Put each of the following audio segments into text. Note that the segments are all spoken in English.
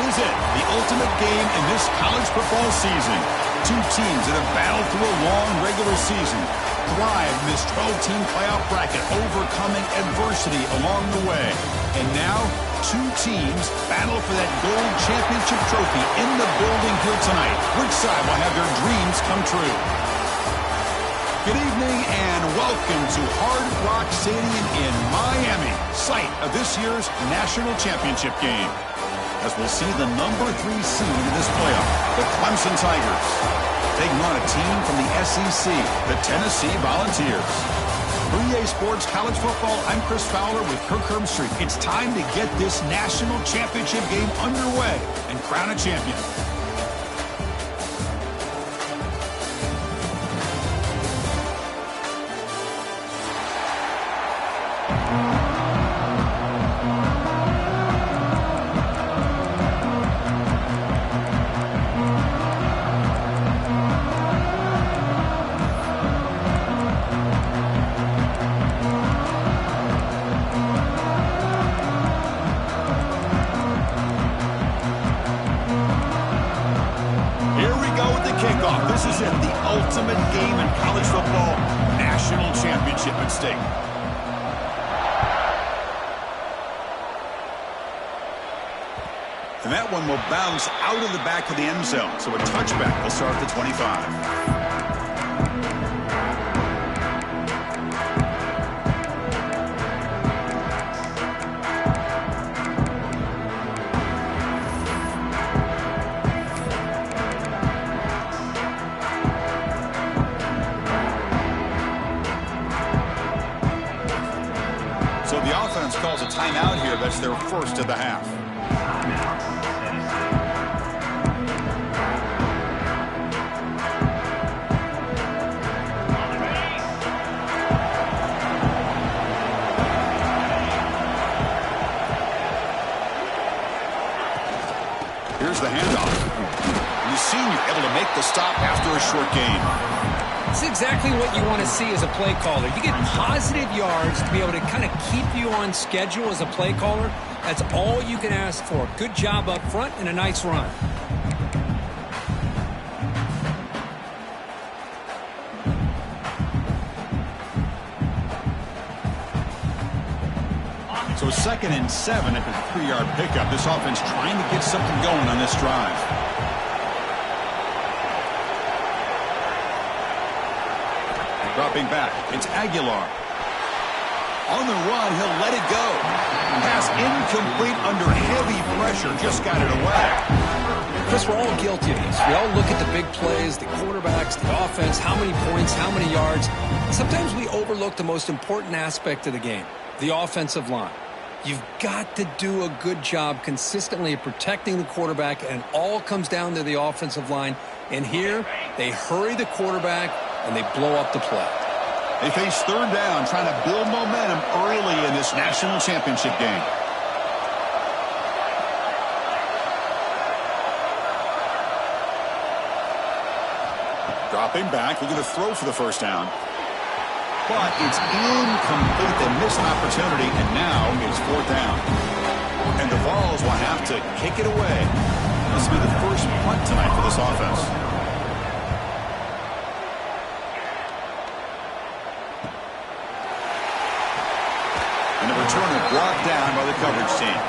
is it, the ultimate game in this college football season. Two teams that have battled through a long regular season, thrive in this 12-team playoff bracket, overcoming adversity along the way. And now, two teams battle for that gold championship trophy in the building here tonight. Which side will have their dreams come true? Good evening and welcome to Hard Rock Stadium in Miami, site of this year's national championship game. As we'll see the number 3 seed in this playoff, the Clemson Tigers, taking on a team from the SEC, the Tennessee Volunteers. For EA Sports College Football, I'm Chris Fowler with Kirk Herbstreit. It's time to get this national championship game underway and crown a champion. This is it, the ultimate game in college football, national championship at stake. And that one will bounce out of the back of the end zone, so a touchback will start at the 25. So the offense calls a timeout here. That's their first of the half. Here's the handoff. And the senior able to make the stop after a short gain. It's exactly what you want to see as a play caller. You get positive yards to be able to kind of keep you on schedule as a play caller. That's all you can ask for. Good job up front and a nice run. So 2nd and 7 after the 3-yard pickup. This offense trying to get something going on this drive. Dropping back, it's Aguilar. On the run, he'll let it go. Pass incomplete under heavy pressure, just got it away. Chris, we're all guilty of this. We all look at the big plays, the quarterbacks, the offense, how many points, how many yards. Sometimes we overlook the most important aspect of the game, the offensive line. You've got to do a good job consistently of protecting the quarterback, and it all comes down to the offensive line. And here, they hurry the quarterback, and they blow up the play. They face 3rd down, trying to build momentum early in this national championship game. Dropping back, looking to throw for the first down. But it's incomplete. They miss an opportunity, and now it's 4th down. And the Vols will have to kick it away. This will be the first punt tonight for this offense. And the returner brought down by the coverage team.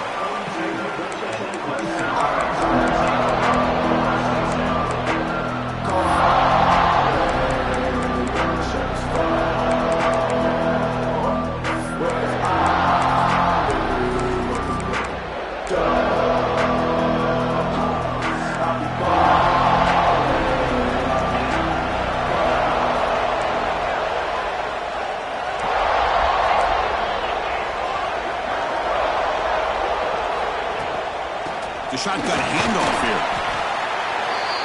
The shotgun handoff here.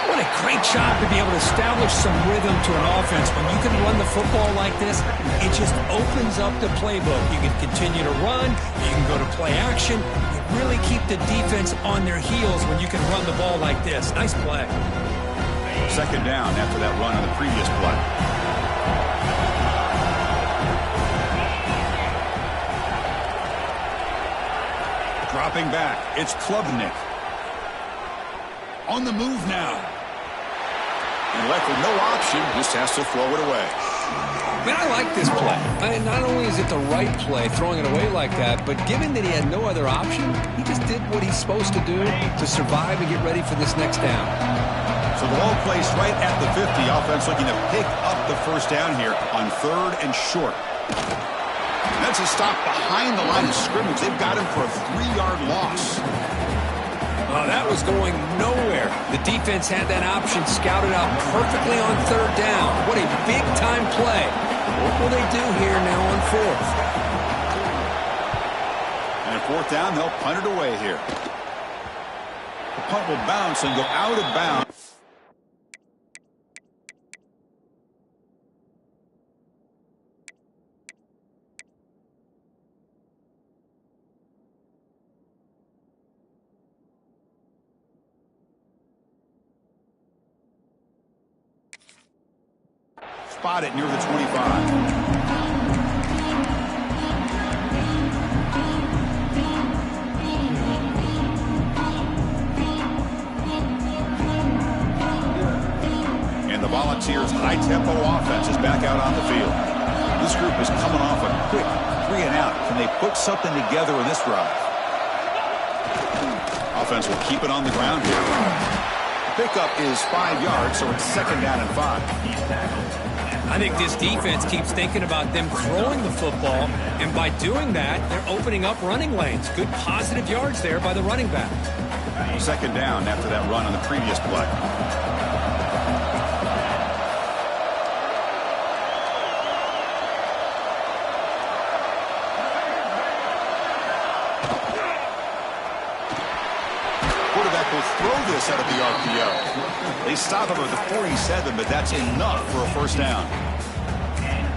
What a great job to be able to establish some rhythm to an offense. When you can run the football like this, it just opens up the playbook. You can continue to run. You can go to play action. You really keep the defense on their heels when you can run the ball like this. Nice play. 2nd down after that run on the previous play. Dropping back, it's Klubnik. On the move now. And left with no option, just has to throw it away. Man, I like this play. Not only is it the right play, throwing it away like that, but given that he had no other option, he just did what he's supposed to do to survive and get ready for this next down. So the ball placed right at the 50. Offense looking to pick up the first down here on 3rd and short. And that's a stop behind the line of scrimmage. They've got him for a 3-yard loss. That was going nowhere. The defense had that option scouted out perfectly on 3rd down. What a big-time play. What will they do here now on 4th? And at 4th down, they'll punt it away here. The punt will bounce and go out of bounds. Spotted near the 25. And the Volunteers' high-tempo offense is back out on the field. This group is coming off a quick 3-and-out. Can they put something together in this drive? Offense will keep it on the ground here. Pickup is 5 yards, so it's 2nd down and 5. I think this defense keeps thinking about them throwing the football, and by doing that, they're opening up running lanes. Good positive yards there by the running back. 2nd down after that run on the previous play. Quarterback will throw this out of the RPO. They stop him at the 47, but that's enough for a 1st down.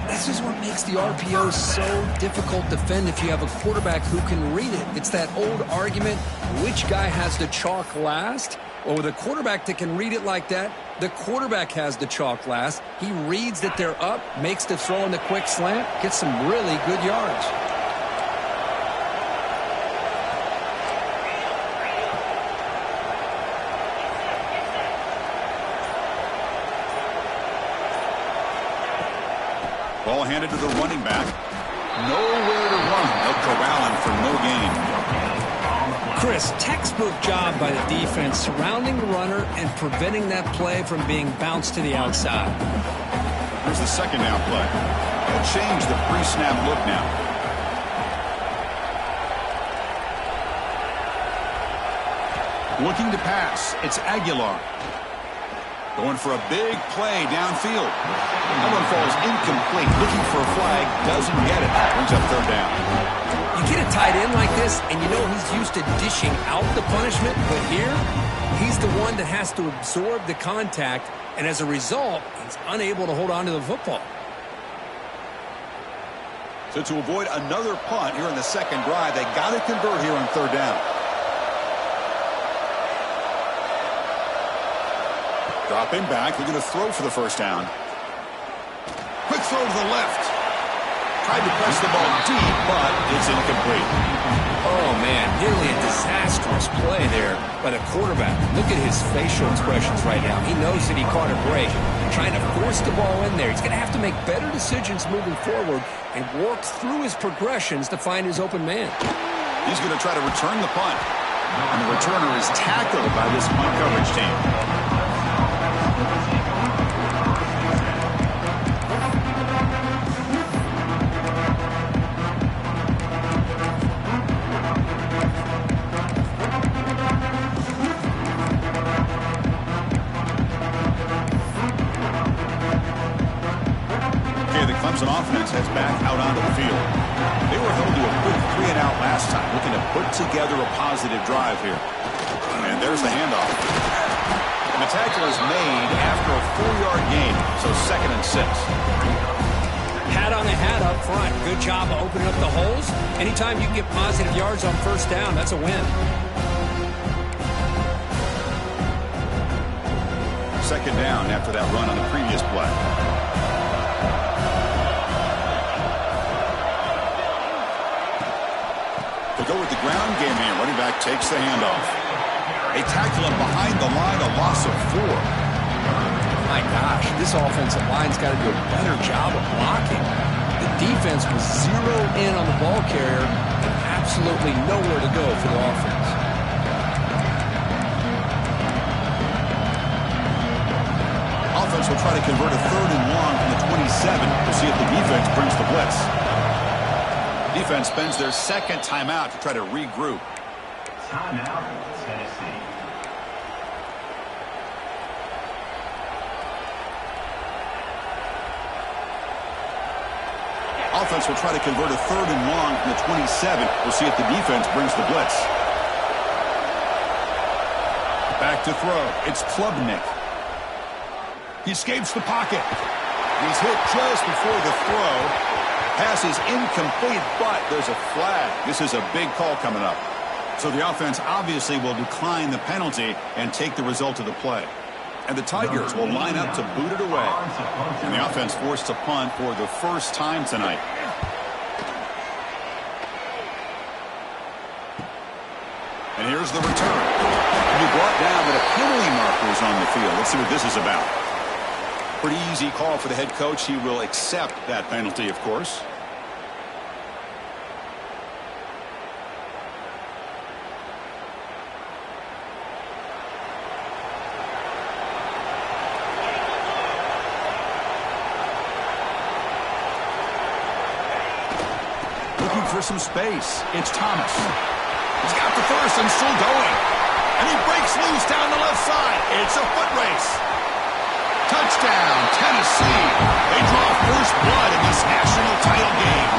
This is what makes the RPO so difficult to defend if you have a quarterback who can read it. It's that old argument, which guy has the chalk last? Well, with a quarterback that can read it like that, the quarterback has the chalk last. He reads that they're up, makes the throw in the quick slant, gets some really good yards. Ball handed to the running back. Nowhere to run. They'll corral him for no gain. Chris, textbook job by the defense surrounding the runner and preventing that play from being bounced to the outside. Here's the 2nd down play. They'll change the pre-snap look now. Looking to pass. It's Aguilar. Going for a big play downfield. That one falls incomplete. Looking for a flag. Doesn't get it. Brings up 3rd down. You get a tight end like this, and you know he's used to dishing out the punishment, but here, he's the one that has to absorb the contact, and as a result, he's unable to hold on to the football. So to avoid another punt here in the 2nd drive, they got to convert here on 3rd down. Dropping back, they're going to throw for the 1st down. Quick throw to the left. Tried to press the ball deep, but it's incomplete. Oh, man, nearly a disastrous play there by the quarterback. Look at his facial expressions right now. He knows that he caught a break, trying to force the ball in there. He's going to have to make better decisions moving forward and work through his progressions to find his open man. He's going to try to return the punt. And the returner is tackled by this punt coverage team. Clemson offense heads back out onto the field. They were held to a quick 3-and-out last time, looking to put together a positive drive here. And there's the handoff. And the tackle is made after a 4-yard gain, so 2nd and 6. Hat on the hat up front. Good job of opening up the holes. Anytime you can get positive yards on 1st down, that's a win. 2nd down after that run on the previous play. Go with the ground game here. Running back takes the handoff. They tackle him behind the line, a loss of 4. My gosh, this offensive line's got to do a better job of blocking. The defense was zeroed in on the ball carrier and absolutely nowhere to go for the offense. Offense will try to convert a 3rd and long from the 27. We'll see if the defense brings the blitz. Defense spends their second timeout to try to regroup. Timeout, Tennessee. Offense will try to convert a 3rd and long from the 27. We'll see if the defense brings the blitz. Back to throw. It's Klubnik. He escapes the pocket. He's hit just before the throw. Pass is incomplete, but there's a flag. This is a big call coming up. So the offense obviously will decline the penalty and take the result of the play. And the Tigers will line up to boot it away. And the offense forced to punt for the first time tonight. And here's the return. He brought down, but a penalty marker is on the field. Let's see what this is about. Pretty easy call for the head coach. He will accept that penalty, of course. Looking for some space. It's Thomas. He's got the first and still going. And he breaks loose down the left side. It's a foot race. Touchdown, Tennessee. They draw first blood in this national title game.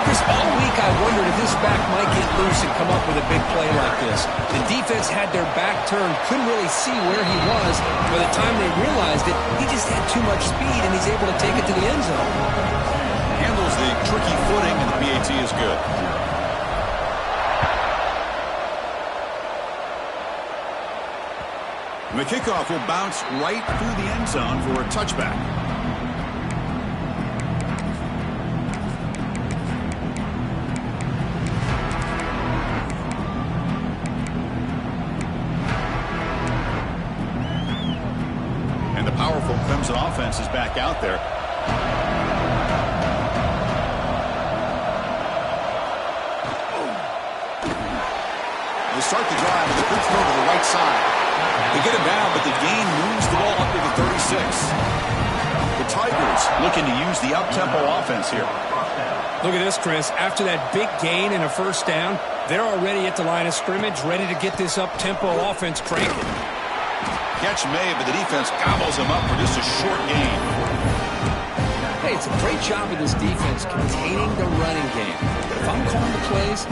Chris, all week I wondered if this back might get loose and come up with a big play like this. The defense had their back turned, couldn't really see where he was. By the time they realized it, he just had too much speed, and he's able to take it to the end zone. Handles the tricky footing, and the PAT is good. The kickoff will bounce right through the end zone for a touchback. And the powerful Clemson offense is back out there. They start the drive with a quick throw to the right side. They get it down, but the gain moves the ball up to the 36. The Tigers looking to use the up-tempo offense here. Look at this, Chris. After that big gain and a first down, they're already at the line of scrimmage, ready to get this up-tempo offense cranking. Catch made, but the defense gobbles them up for just a short gain. Hey, it's a great job of this defense containing the running game. But if I'm calling the plays,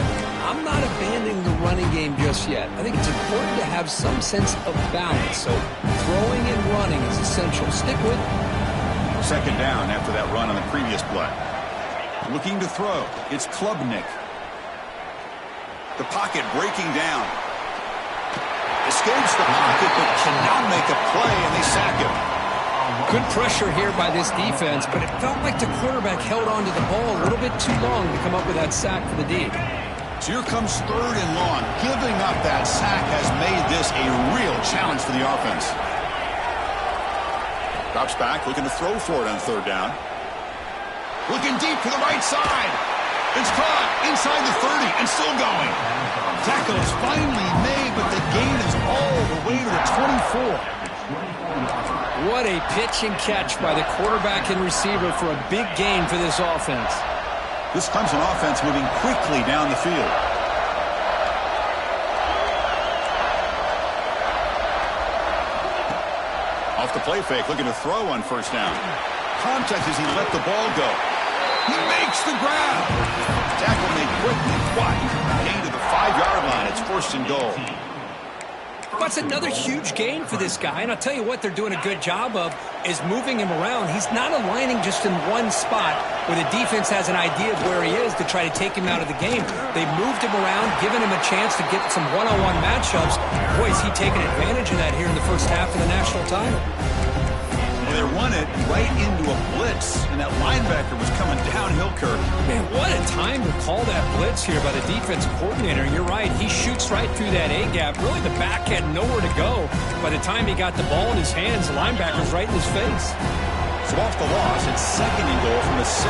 I'm not abandoning the running game just yet. I think it's important to have some sense of balance. So throwing and running is essential. Stick with it. Second down after that run on the previous play. Looking to throw. It's Klubnik. The pocket breaking down. Escapes the pocket, but cannot make a play, and they sack him. Good pressure here by this defense, but it felt like the quarterback held on to the ball a little bit too long to come up with that sack for the D. So here comes 3rd and long. Giving up that sack has made this a real challenge for the offense. Drops back, looking to throw for it on 3rd down. Looking deep to the right side. It's caught inside the 30 and still going. Tackle is finally made, but the gain is all the way to the 24. What a pitch and catch by the quarterback and receiver for a big gain for this offense. This Clemson offense moving quickly down the field. Off the play fake, looking to throw on 1st down. Contact as he let the ball go. He makes the grab. Tackle made quickly, but gain to the 5-yard line. It's 1st and goal. That's another huge gain for this guy, and I'll tell you what they're doing a good job of is moving him around. He's not aligning just in one spot where the defense has an idea of where he is to try to take him out of the game. They've moved him around, given him a chance to get some one-on-one matchups. Boy, is he taking advantage of that here in the first half of the national title. Well, they run it right into a blitz, and that linebacker was coming downhill, Kirk. Man, What a time to call that blitz here by the defensive coordinator. You're right. He shoots right through that A-gap. Really, the back had nowhere to go. By the time he got the ball in his hands, the linebacker's right in his face. So off the loss, it's 2nd and goal from the 7.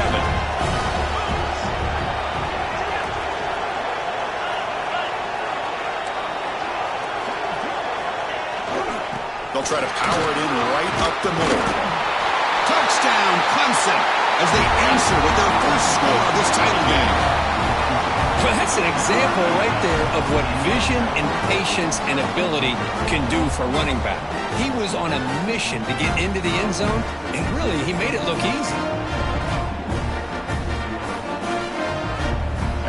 They'll try to power it in right up the middle. Touchdown, Clemson, as they answer with their first score of this title game. Well, that's an example right there of what vision and patience and ability can do for a running back. He was on a mission to get into the end zone, and really, he made it look easy.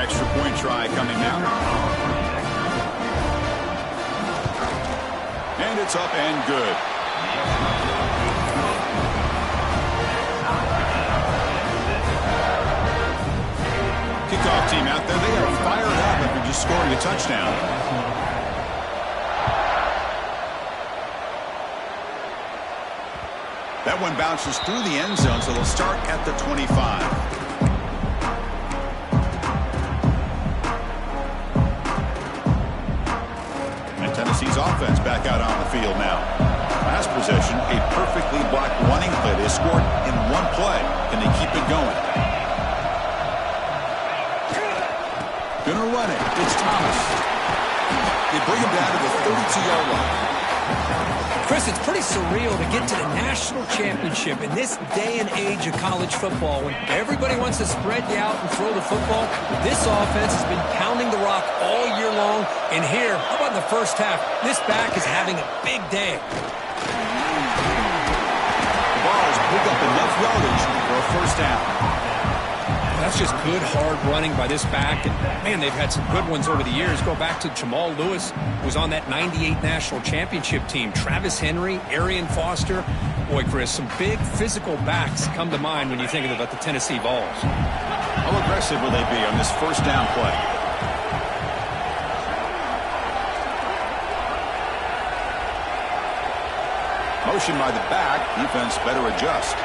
Extra point try coming now. And it's up and good. Kickoff team out there, they are fired up after just scoring a touchdown. That one bounces through the end zone, so they'll start at the 25. Tennessee's offense back out on the field now. Last possession, a perfectly blocked running play. They scored in one play. Can they keep it going? Gonna run it. It's Thomas. They bring him down to the 32-yard line. Chris, it's pretty surreal to get to the national championship in this day and age of college football when everybody wants to spread you out and throw the football. This offense has been pounding the rock all year long. And here, how about in the first half? This back is having a big day. The Vols pick up enough yardage for a first down. That's just good, hard running by this back. And, man, they've had some good ones over the years. Go back to Jamal Lewis, who was on that 98 national championship team. Travis Henry, Arian Foster. Boy, Chris, some big physical backs come to mind when you think about the Tennessee Vols. How aggressive will they be on this first down play? Motion by the back. Defense better adjust.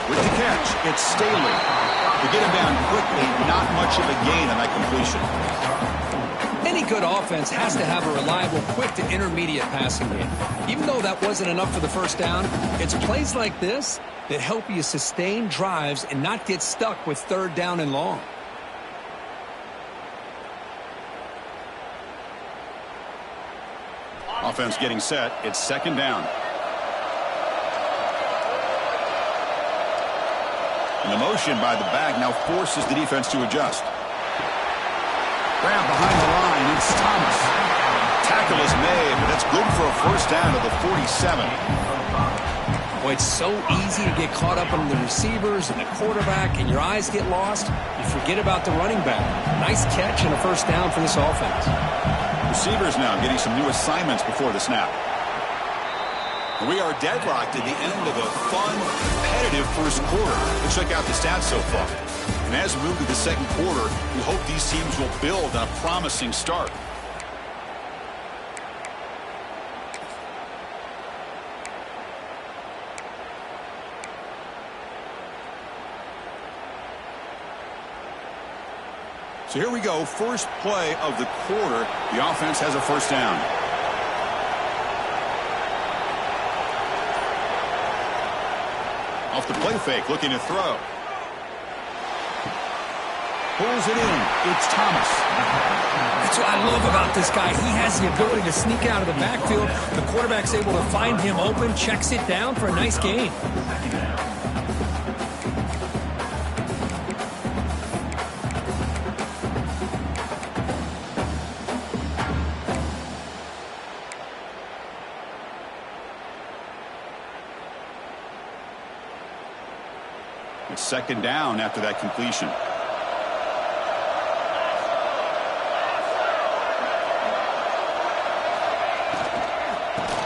With the catch, it's Staley. To get him down quickly, not much of a gain on that completion. Any good offense has to have a reliable, quick to intermediate passing game. Even though that wasn't enough for the first down, it's plays like this that help you sustain drives and not get stuck with 3rd down and long. Offense getting set. It's 2nd down. And the motion by the back now forces the defense to adjust. Grab behind the line. It's Thomas. Tackle is made, but that's good for a first down to the 47. Boy, it's so easy to get caught up on the receivers and the quarterback, and your eyes get lost. You forget about the running back. Nice catch and a first down for this offense. Receivers now getting some new assignments before the snap. We are deadlocked at the end of a fun, competitive first quarter. Let's check out the stats so far. And as we move to the second quarter, we hope these teams will build on a promising start. So here we go, first play of the quarter. The offense has a first down. Off the play fake, looking to throw. Pulls it in. It's Thomas. That's what I love about this guy. He has the ability to sneak out of the backfield. The quarterback's able to find him open, checks it down for a nice gain. It's 2nd down after that completion.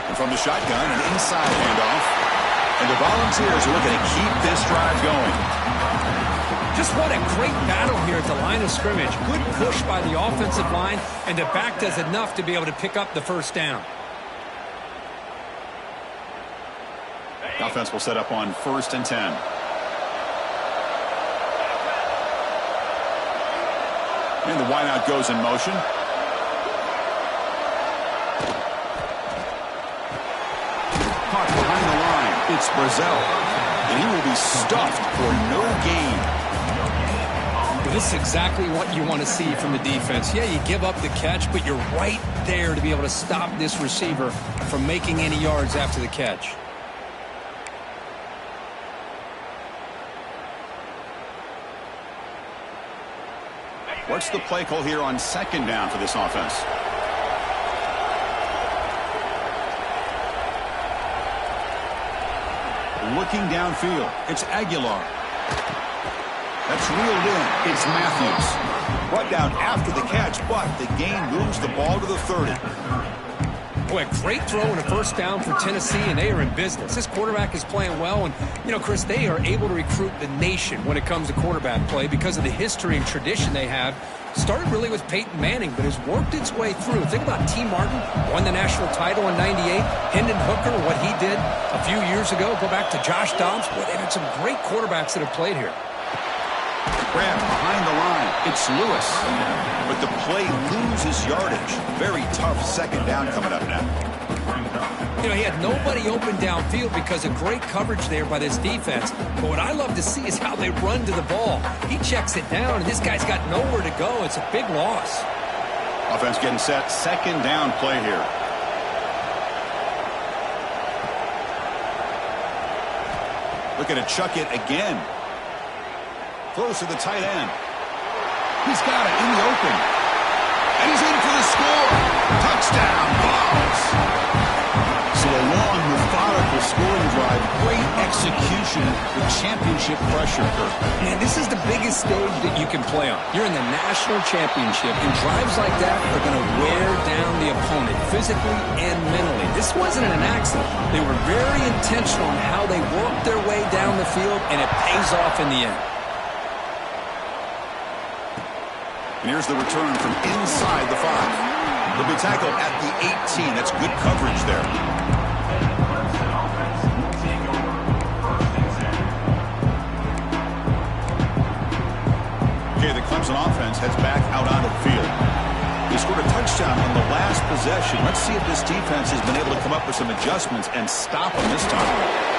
And from the shotgun, an inside handoff. And the Volunteers are looking to keep this drive going. Just what a great battle here at the line of scrimmage. Good push by the offensive line, and the back does enough to be able to pick up the first down. The offense will set up on 1st and 10. And the wideout goes in motion. Caught behind the line. It's Brazil. And he will be stuffed for no gain. Well, this is exactly what you want to see from the defense. Yeah, you give up the catch, but you're right there to be able to stop this receiver from making any yards after the catch. What's the play call here on second down for this offense? Looking downfield, it's Aguilar. That's reeled in. It's Matthews. Brought down after the catch, but the gain moves the ball to the 30. Boy, a great throw and a first down for Tennessee, and they are in business. This quarterback is playing well, and, you know, Chris, they are able to recruit the nation when it comes to quarterback play because of the history and tradition they have. Started really with Peyton Manning, but has worked its way through. Think about T. Martin, won the national title in '98. Hendon Hooker, what he did a few years ago. Go back to Josh Dobbs. Boy, they've had some great quarterbacks that have played here. Grab behind the line. It's Lewis. But the play loses yardage. Very tough second down coming up now. You know, he had nobody open downfield because of great coverage there by this defense. But what I love to see is how they run to the ball. He checks it down, and this guy's got nowhere to go. It's a big loss. Offense getting set. Second down play here. Looking to chuck it again. Throws to the tight end. He's got it in the open. And he's in for the score. Touchdown, Vols. So a long, methodical scoring drive. Great execution with championship pressure. Man, this is the biggest stage that you can play on. You're in the national championship, and drives like that are going to wear down the opponent physically and mentally. This wasn't an accident. They were very intentional on how they worked their way down the field, and it pays off in the end. And here's the return from inside the 5. He'll be tackled at the 18. That's good coverage there. Okay, the Clemson offense heads back out onto the field. They scored a touchdown on the last possession. Let's see if this defense has been able to come up with some adjustments and stop them this time.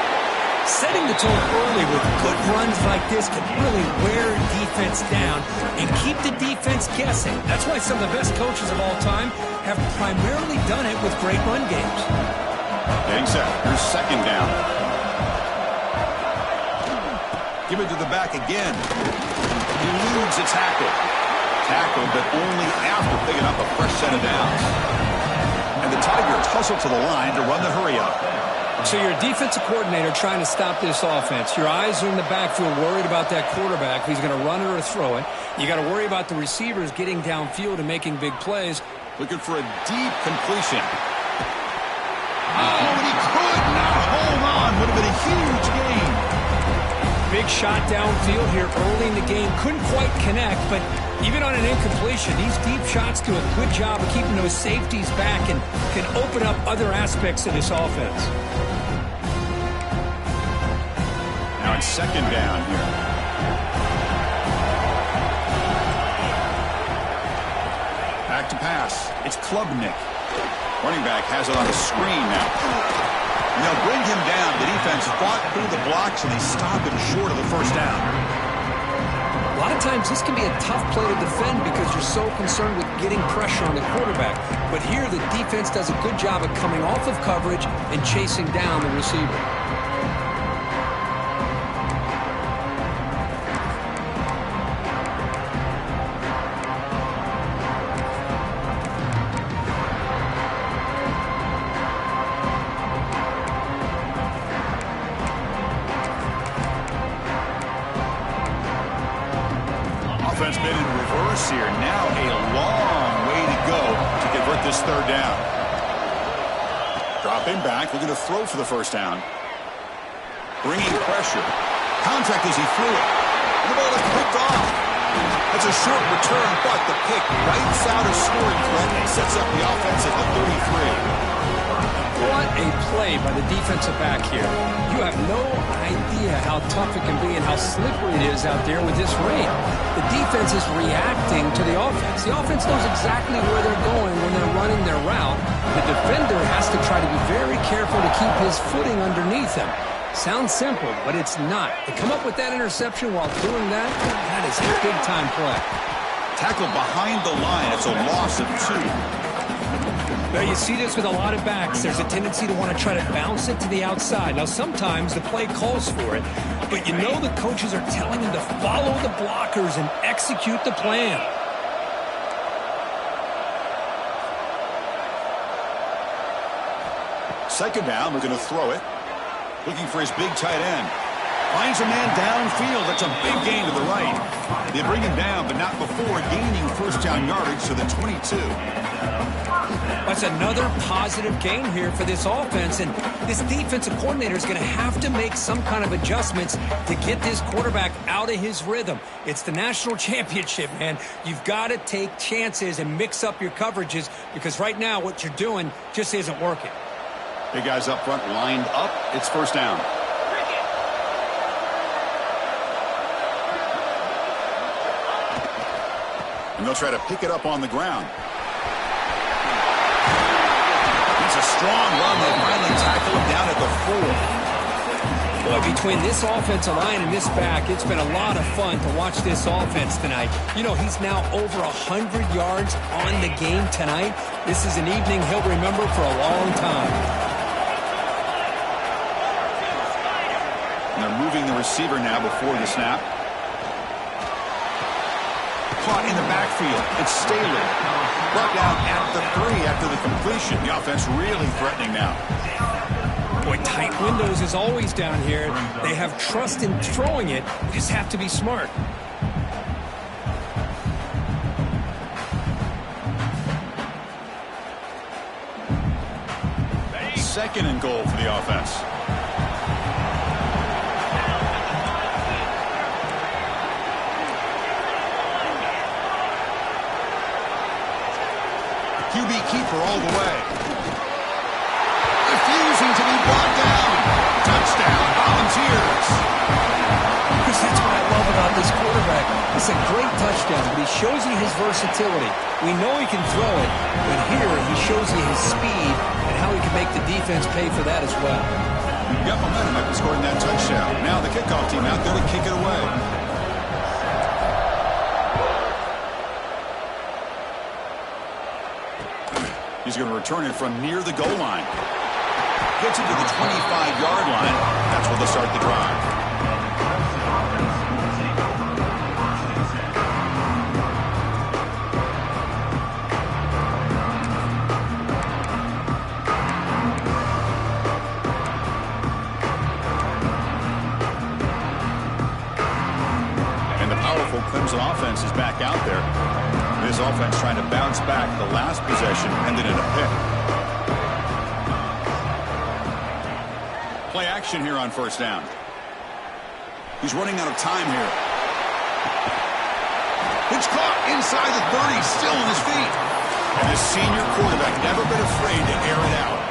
Setting the tone early with good runs like this can really wear defense down and keep the defense guessing. That's why some of the best coaches of all time have primarily done it with great run games. Getting set. Here's second down. Give it to the back again. He eludes a tackle. Tackled, but only after picking up a fresh set of downs. And the Tigers hustle to the line to run the hurry up. So you're a defensive coordinator trying to stop this offense. Your eyes are in the backfield worried about that quarterback who's going to run it or throw it. You got to worry about the receivers getting downfield and making big plays. Looking for a deep completion. Oh, and he could not hold on. Would have been a huge gain. Big shot downfield here early in the game. Couldn't quite connect, but even on an incompletion, these deep shots do a good job of keeping those safeties back and can open up other aspects of this offense. Now it's second down here. Back to pass. It's Klubnik. Running back has it on the screen now. And they'll bring him down. The defense fought through the blocks, and they stop him short of the first down. A lot of times this can be a tough play to defend because you're so concerned with getting pressure on the quarterback. But here the defense does a good job of coming off of coverage and chasing down the receiver. Offense been in reverse here. Now a long way to go to convert this third down. Dropping back, looking to throw for the first down. Bringing pressure. Contact as he threw it. And the ball is picked off. That's a short return, but the pick rights out a scoring threat and sets up the offense at the 33. What a play by the defensive back here. You have no idea how tough it can be and how slippery it is out there with this rain. The defense is reacting to the offense. The offense knows exactly where they're going when they're running their route. The defender has to try to be very careful to keep his footing underneath him. Sounds simple, but it's not. To come up with that interception while doing that, that is a big-time play. Tackled behind the line. It's a loss of 2. Now, you see this with a lot of backs. There's a tendency to want to try to bounce it to the outside. Now, sometimes the play calls for it, but you know the coaches are telling them to follow the blockers and execute the plan. Second down, we're going to throw it. Looking for his big tight end. Finds a man downfield. That's a big gain to the right. They bring him down, but not before gaining first down yardage to the 22. That's another positive gain here for this offense, and this defensive coordinator is going to have to make some kind of adjustments to get this quarterback out of his rhythm. It's the national championship, man. You've got to take chances and mix up your coverages because right now what you're doing just isn't working. Big guys up front lined up. It's first down. And they'll try to pick it up on the ground. It's a strong run. They finally tackle him down at the 4. Boy, between this offensive line and this back, it's been a lot of fun to watch this offense tonight. You know, he's now over 100 yards on the game tonight. This is an evening he'll remember for a long time. And they're moving the receiver now before the snap. Caught in the backfield. It's Sfdl. Brought down at the 3 after the completion. The offense really threatening now. Boy, tight windows is always down here. They have trust in throwing it. They just have to be smart. Second and goal for the offense. QB keeper all the way. Refusing to be brought down. Touchdown, Volunteers. Because that's what I love about this quarterback. It's a great touchdown, but he shows you his versatility. We know he can throw it, but here he shows you his speed and how he can make the defense pay for that as well. You've got momentum after scoring that touchdown. Now the kickoff team out there to kick it away. He's going to return it from near the goal line. Gets it to the 25-yard line. That's where they'll start the drive. And the powerful Clemson offense is back out there. This offense trying to bounce back. The last possession ended in a pick. Play action here on first down. He's running out of time here. It's caught inside the 30, still on his feet. And the senior quarterback never been afraid to air it out.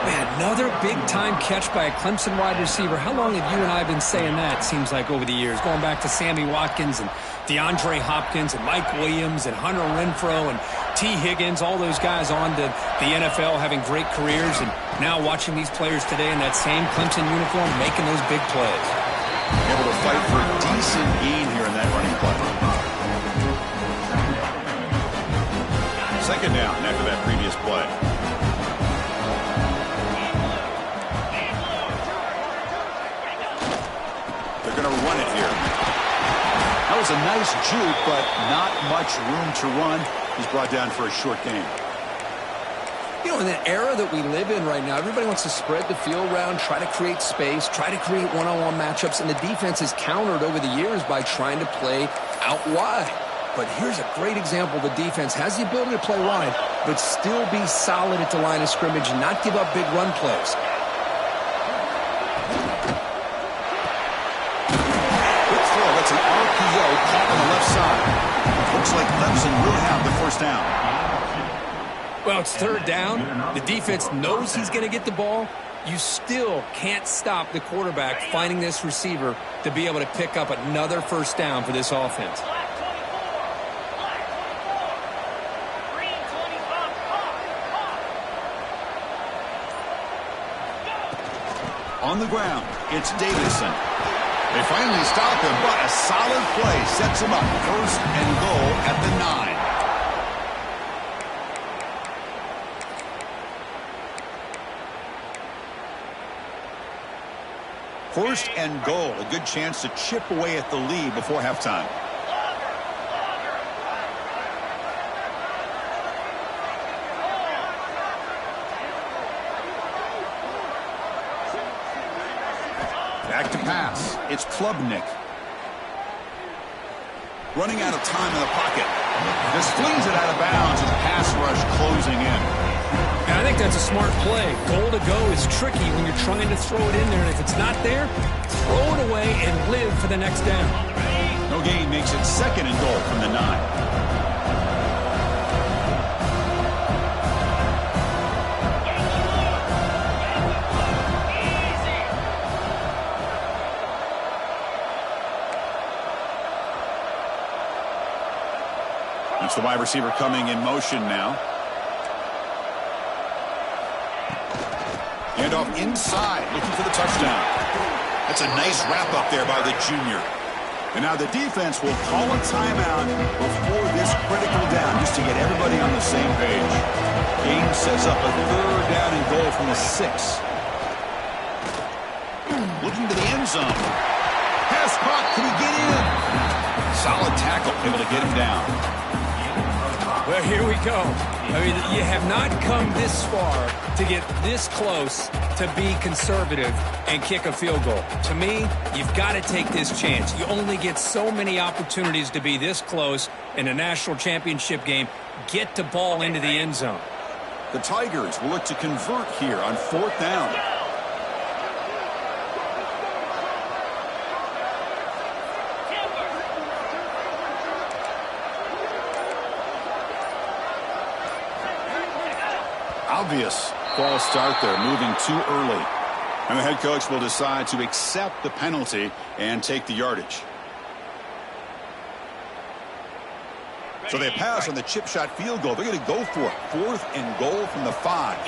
Man, another big-time catch by a Clemson wide receiver. How long have you and I been saying that, seems like, over the years? Going back to Sammy Watkins and DeAndre Hopkins and Mike Williams and Hunter Renfrow and T. Higgins, all those guys on to the NFL having great careers. And now watching these players today in that same Clemson uniform making those big plays. Able to fight for a decent gain here in that running play. Second down after that previous play. They're going to run it here. That was a nice juke, but not much room to run. He's brought down for a short gain. You know, in the era that we live in right now, everybody wants to spread the field around, try to create space, try to create one-on-one matchups, and the defense is countered over the years by trying to play out wide. But here's a great example. The defense has the ability to play wide, but still be solid at the line of scrimmage and not give up big run plays. It's an RPO caught on the left side. Looks like Clemson will have the first down. Well, it's third down. The defense knows he's going to get the ball. You still can't stop the quarterback finding this receiver to be able to pick up another first down for this offense. On the ground, it's Davison. They finally stop him, but a solid play sets him up. First and goal at the 9. First and goal, a good chance to chip away at the lead before halftime. Back to pass. It's Klubnik. Running out of time in the pocket. Just flings it out of bounds and pass rush closing in. And I think that's a smart play. Goal to go is tricky when you're trying to throw it in there. And if it's not there, throw it away and live for the next down. No gain makes it second and goal from the 9. It's the wide receiver coming in motion now. Handoff inside, looking for the touchdown. That's a nice wrap up there by the junior. And now the defense will call a timeout before this critical down, just to get everybody on the same page. Game sets up a third down and goal from the 6. Looking to the end zone. Pass caught. Can he get in? Solid tackle, able to get him down. Well, here we go. I mean, you have not come this far to get this close to be conservative and kick a field goal. To me, you've got to take this chance. You only get so many opportunities to be this close in a national championship game. Get the ball into the end zone. The Tigers will look to convert here on 4th down. Obvious false start there, moving too early. And the head coach will decide to accept the penalty and take the yardage. So they pass on the chip shot field goal. They're going to go for it. 4th and goal from the 5.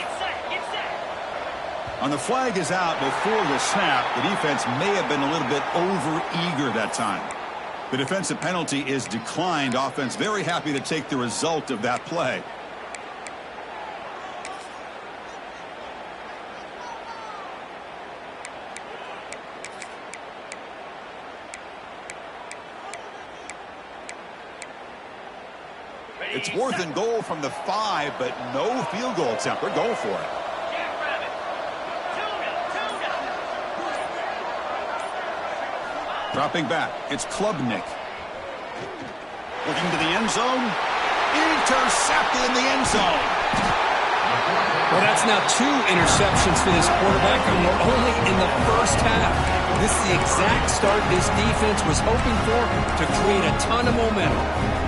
On the flag is out before the snap. The defense may have been a little bit over-eager that time. The defensive penalty is declined. Offense very happy to take the result of that play. It's 4th and goal from the 5, but no field goal attempt. They're going for it. Dropping back, it's Klubnik. Looking to the end zone. Intercepted in the end zone. Well, that's now 2 interceptions for this quarterback, and we're only in the first half. This is the exact start this defense was hoping for to create a ton of momentum.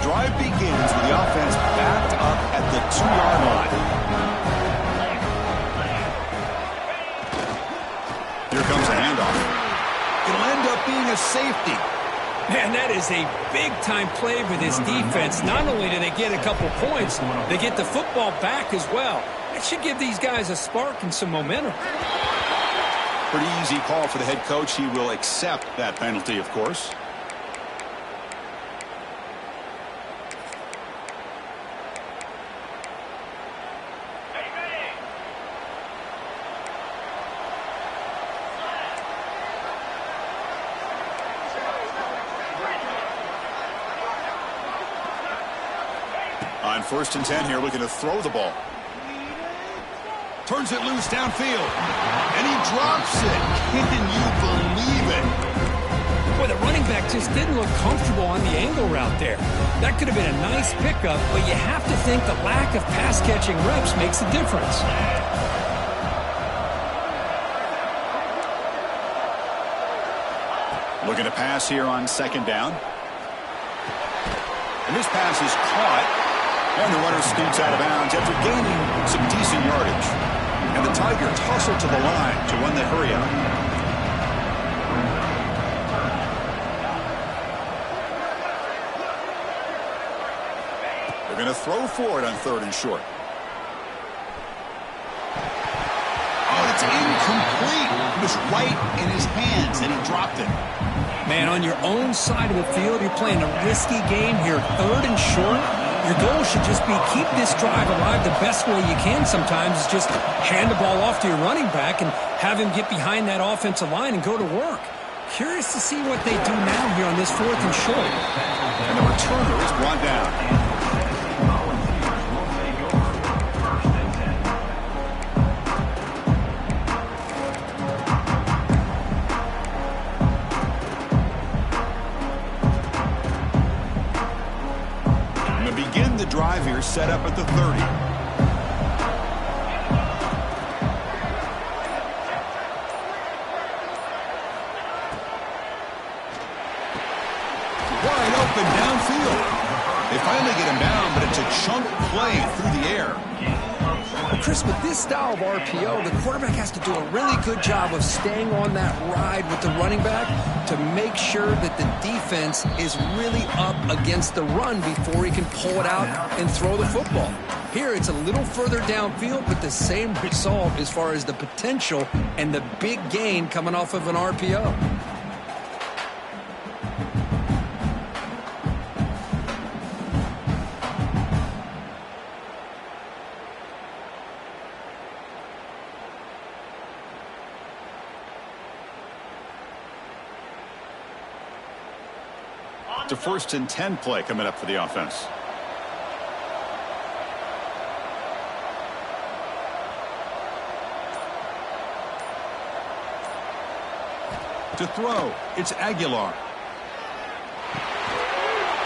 Drive begins with the offense backed up at the 2-yard line. Here comes a handoff. It'll end up being a safety. Man, that is a big-time play for this defense. Not only do they get a couple points, they get the football back as well. That should give these guys a spark and some momentum. Pretty easy call for the head coach. He will accept that penalty, of course. On 1st and 10 here, looking to throw the ball. Turns it loose downfield. And he drops it. Can you believe it? Boy, the running back just didn't look comfortable on the angle route there. That could have been a nice pickup, but you have to think the lack of pass-catching reps makes a difference. Looking to pass here on second down. And this pass is caught. And the runner scoots out of bounds after gaining some decent yardage. And the Tigers hustle to the line to run the hurry out. They're going to throw for it on 3rd and short. Oh, it's incomplete. It was right in his hands, and he dropped it. Man, on your own side of the field, you're playing a risky game here. 3rd and short. Your goal should just be keep this drive alive the best way you can sometimes is just hand the ball off to your running back and have him get behind that offensive line and go to work. Curious to see what they do now here on this 4th and short. And the returner is brought down. Drive here set up at the 30. Wide open downfield. They finally get him down, but it's a chunk play through the air. Chris, with this style of RPO, the quarterback has to do a really good job of staying on that ride with the running back to make sure that the defense is really up against the run before he can pull it out and throw the football. Here, it's a little further downfield, but the same result as far as the potential and the big gain coming off of an RPO. It's a 1st and 10 play coming up for the offense. To throw, it's Aguilar.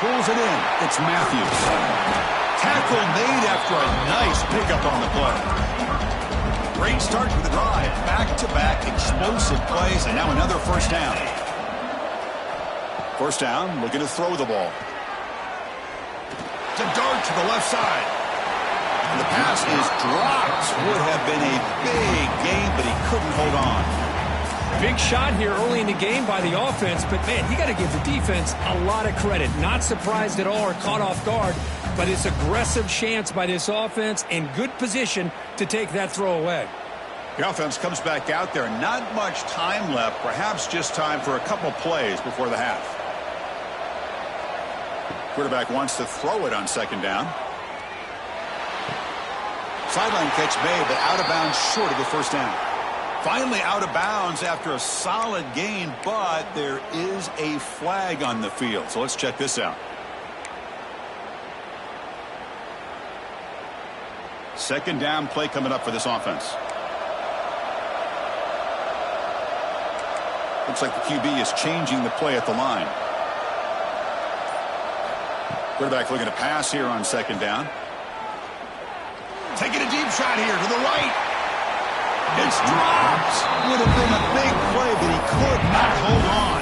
Pulls it in, it's Matthews. Tackle made after a nice pickup on the play. Great start to the drive. Back-to-back explosive plays, and now another 1st down. 1st down, looking to throw the ball. To dart to the left side. And the pass is dropped. Would have been a big gain, but he couldn't hold on. Big shot here early in the game by the offense, but man, you got to give the defense a lot of credit. Not surprised at all or caught off guard, but it's aggressive chance by this offense in good position to take that throw away. The offense comes back out there. Not much time left. Perhaps just time for a couple plays before the half. Quarterback wants to throw it on 2nd down. Sideline catch made, but out of bounds short of the 1st down. Finally out of bounds after a solid gain, but there is a flag on the field. So let's check this out. 2nd down play coming up for this offense. Looks like the QB is changing the play at the line. Quarterback looking to pass here on 2nd down. Taking a deep shot here to the right. It's dropped. Would have been a big play, but he could not hold on.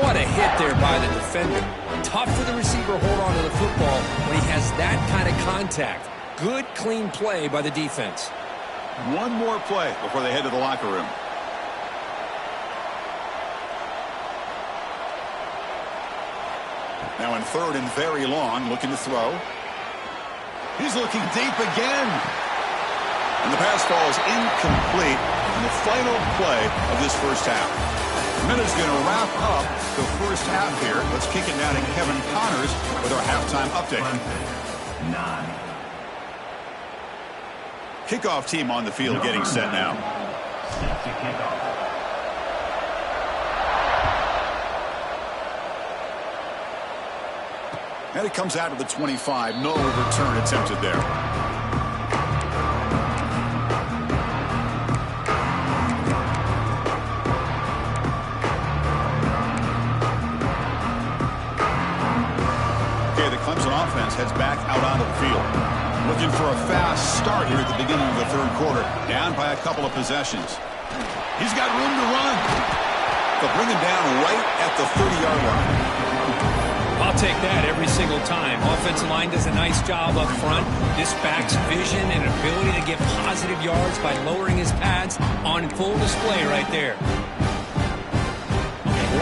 What a hit there by the defender. Tough for the receiver to hold on to the football when he has that kind of contact. Good, clean play by the defense. One more play before they head to the locker room. Now in 3rd and very long, looking to throw. He's looking deep again. And the pass falls incomplete in the final play of this 1st half. Minute's going to wrap up the 1st half here. Let's kick it down to Kevin Connors with our halftime update. 9. Kickoff team on the field getting set now. Set to kickoff. And it comes out of the 25. No return attempted there. Okay, the Clemson offense heads back out onto the field. Looking for a fast start here at the beginning of the 3rd quarter. Down by a couple of possessions. He's got room to run. They'll bring him down right at the 30-yard line. I'll take that every single time. Offensive line does a nice job up front. This back's vision and ability to get positive yards by lowering his pads on full display right there.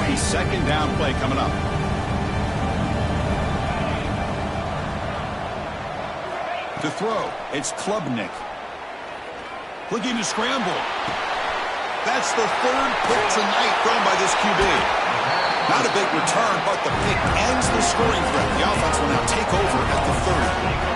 A second down play coming up. To throw, it's Klubnik. Looking to scramble. That's the third pick tonight thrown by this QB. Not a big return, but the pick ends the scoring threat. The offense will now take over at the 30.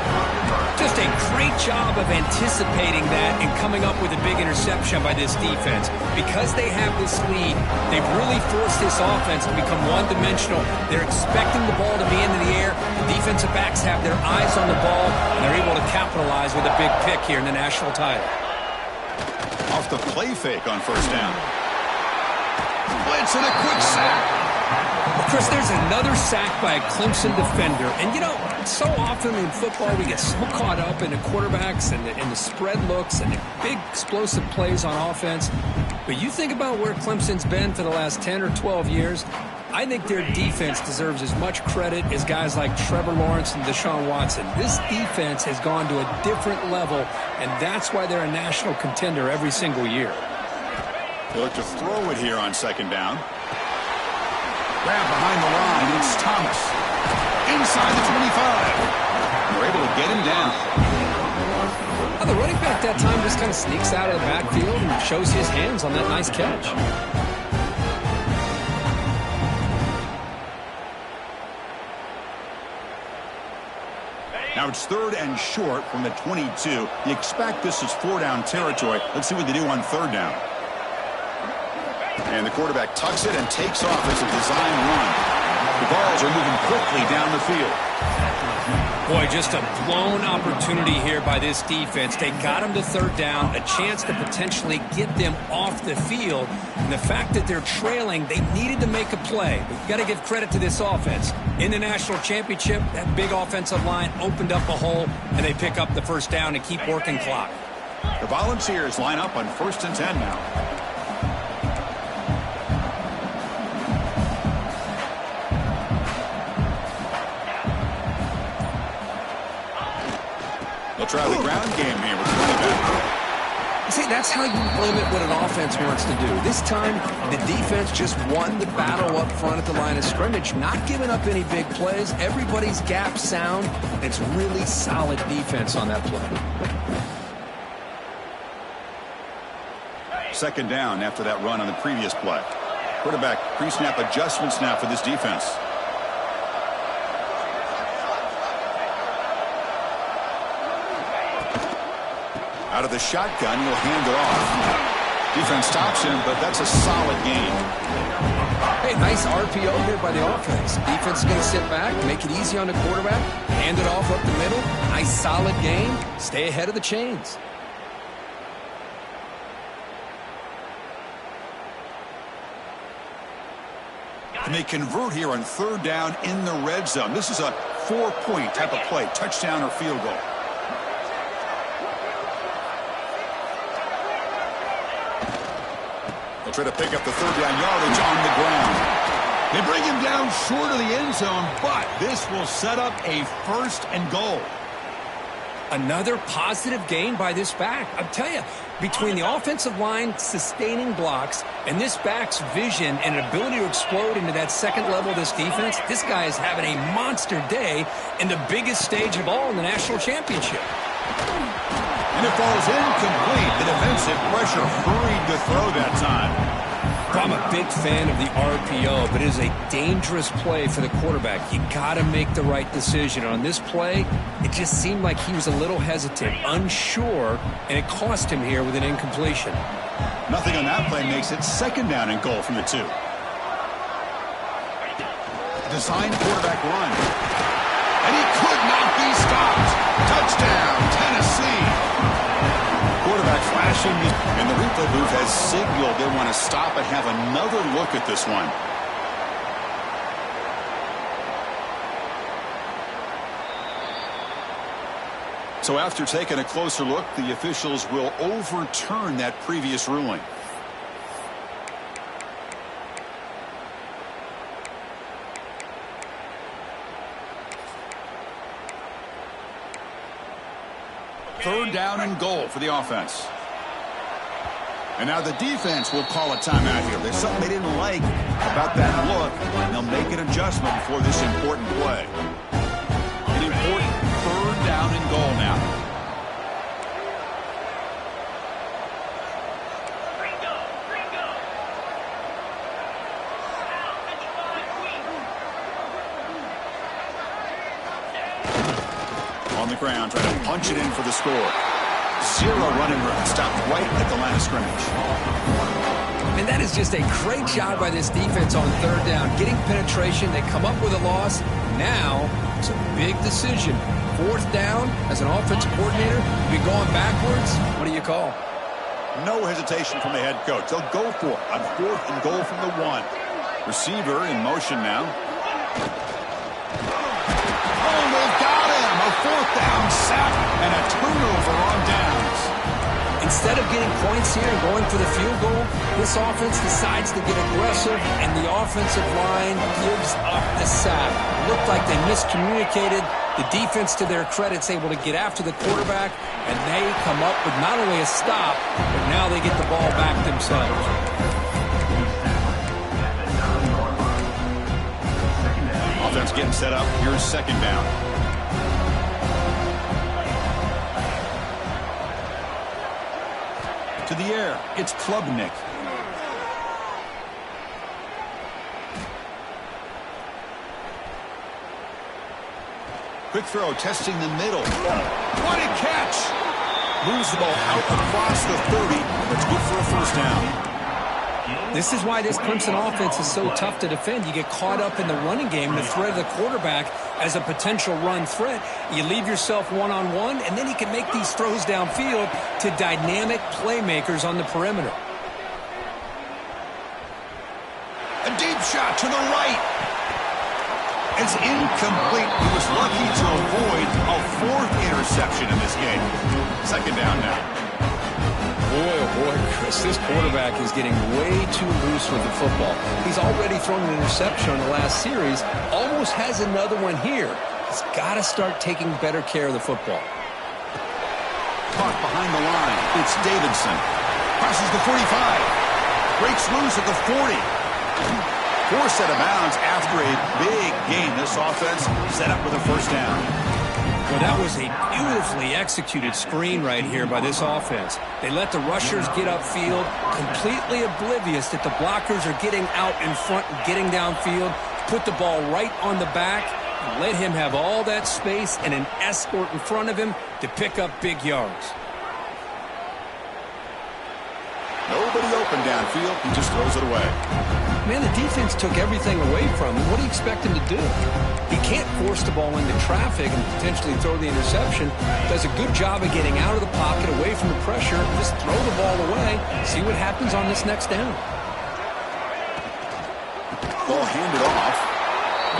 Just a great job of anticipating that and coming up with a big interception by this defense. Because they have this lead, they've really forced this offense to become one-dimensional. They're expecting the ball to be into the air. The defensive backs have their eyes on the ball, and they're able to capitalize with a big pick here in the national title. Off the play fake on first down. Blitz and a quick sack. Well, Chris, there's another sack by a Clemson defender. And, you know, so often in football we get so caught up in the quarterbacks and the spread looks and the big explosive plays on offense. But you think about where Clemson's been for the last 10 or 12 years, I think their defense deserves as much credit as guys like Trevor Lawrence and Deshaun Watson. This defense has gone to a different level, and that's why they're a national contender every single year. They look to throw it here on second down. Grab behind the line, it's Thomas. Inside the 25. They're able to get him down. Now, the running back that time just kind of sneaks out of the backfield and shows his hands on that nice catch. Now it's third and short from the 22. You expect this is four-down territory. Let's see what they do on third down. And the quarterback tucks it and takes off as a design run. The balls are moving quickly down the field. Boy, just a blown opportunity here by this defense. They got him to third down, a chance to potentially get them off the field. And the fact that they're trailing, they needed to make a play. But you got to give credit to this offense. In the national championship, that big offensive line opened up a hole, and they pick up the first down and keep working clock. The Volunteers line up on 1st and 10 now. They'll try the ground game here with running back. See, that's how you limit what an offense wants to do. This time, the defense just won the battle up front at the line of scrimmage, not giving up any big plays. Everybody's gap sound. It's really solid defense on that play. Second down after that run on the previous play. Quarterback pre-snap adjustments now for this defense. Out of the shotgun, he'll hand it off. Defense stops him, but that's a solid gain. Hey, nice RPO here by the offense. Defense is going to sit back, make it easy on the quarterback, hand it off up the middle. Nice solid gain. Stay ahead of the chains. And they convert here on third down in the red zone. This is a 4-point type of play, touchdown or field goal. Try to pick up the third down yardage on the ground. They bring him down short of the end zone, but this will set up a 1st and goal. Another positive gain by this back. I'll tell you, between the offensive line sustaining blocks and this back's vision and ability to explode into that second level of this defense, this guy is having a monster day in the biggest stage of all in the national championship. And it falls incomplete. The defensive pressure hurried to throw that time. I'm a big fan of the RPO, but it is a dangerous play for the quarterback. You got to make the right decision. On this play, it just seemed like he was a little hesitant, unsure, and it cost him here with an incompletion. Nothing on that play makes it second down and goal from the 2. Designed quarterback run. And he could not be stopped. Touchdown, Tennessee. Quarterback flashing, and the replay booth has signaled they want to stop and have another look at this one. So after taking a closer look, the officials will overturn that previous ruling. third down and goal for the offense. And now the defense will call a timeout here. There's something they didn't like about that look, and they'll make an adjustment before this important play. An important third down and goal now. On the ground, trying to punch it in for the score. Zero running room, stopped right at the line of scrimmage. And that is just a great job by this defense on third down. Getting penetration, they come up with a loss. Now, it's a big decision. Fourth down, as an offensive coordinator, be going backwards. What do you call? No hesitation from the head coach. They'll go for it on fourth and goal from the 1. Receiver in motion now. Oh, they've got him. A fourth down sack and a turnover on downs. Instead of getting points here and going for the field goal, this offense decides to get aggressive, and the offensive line gives up the sack. Looked like they miscommunicated. The defense, to their credit, is able to get after the quarterback, and they come up with not only a stop, but now they get the ball back themselves. Offense getting set up. Here's second down. To the air, it's Klubnik. Quick throw, testing the middle. What a catch! Moves the ball out across the 30. That's good for a first down. This is why this Clemson offense is so tough to defend. You get caught up in the running game, the threat of the quarterback as a potential run threat. You leave yourself one-on-one, and then you can make these throws downfield to dynamic playmakers on the perimeter. A deep shot to the right. It's incomplete. He was lucky to avoid a fourth interception in this game. Second down now. Boy, oh boy, Chris, this quarterback is getting way too loose with the football. He's already thrown an interception on the last series, almost has another one here. He's got to start taking better care of the football. Caught behind the line. It's Davidson. Crosses the 45. Breaks loose at the 40. Forced out of bounds after a big game. This offense set up with a first down. Well, that was a beautifully executed screen right here by this offense. They let the rushers get upfield, completely oblivious that the blockers are getting out in front and getting downfield, put the ball right on the back, and let him have all that space and an escort in front of him to pick up big yards. Nobody open downfield. He just throws it away. Man, the defense took everything away from him. What do you expect him to do? He can't force the ball into traffic and potentially throw the interception. Does a good job of getting out of the pocket, away from the pressure. Just throw the ball away. See what happens on this next down. Ball handed off.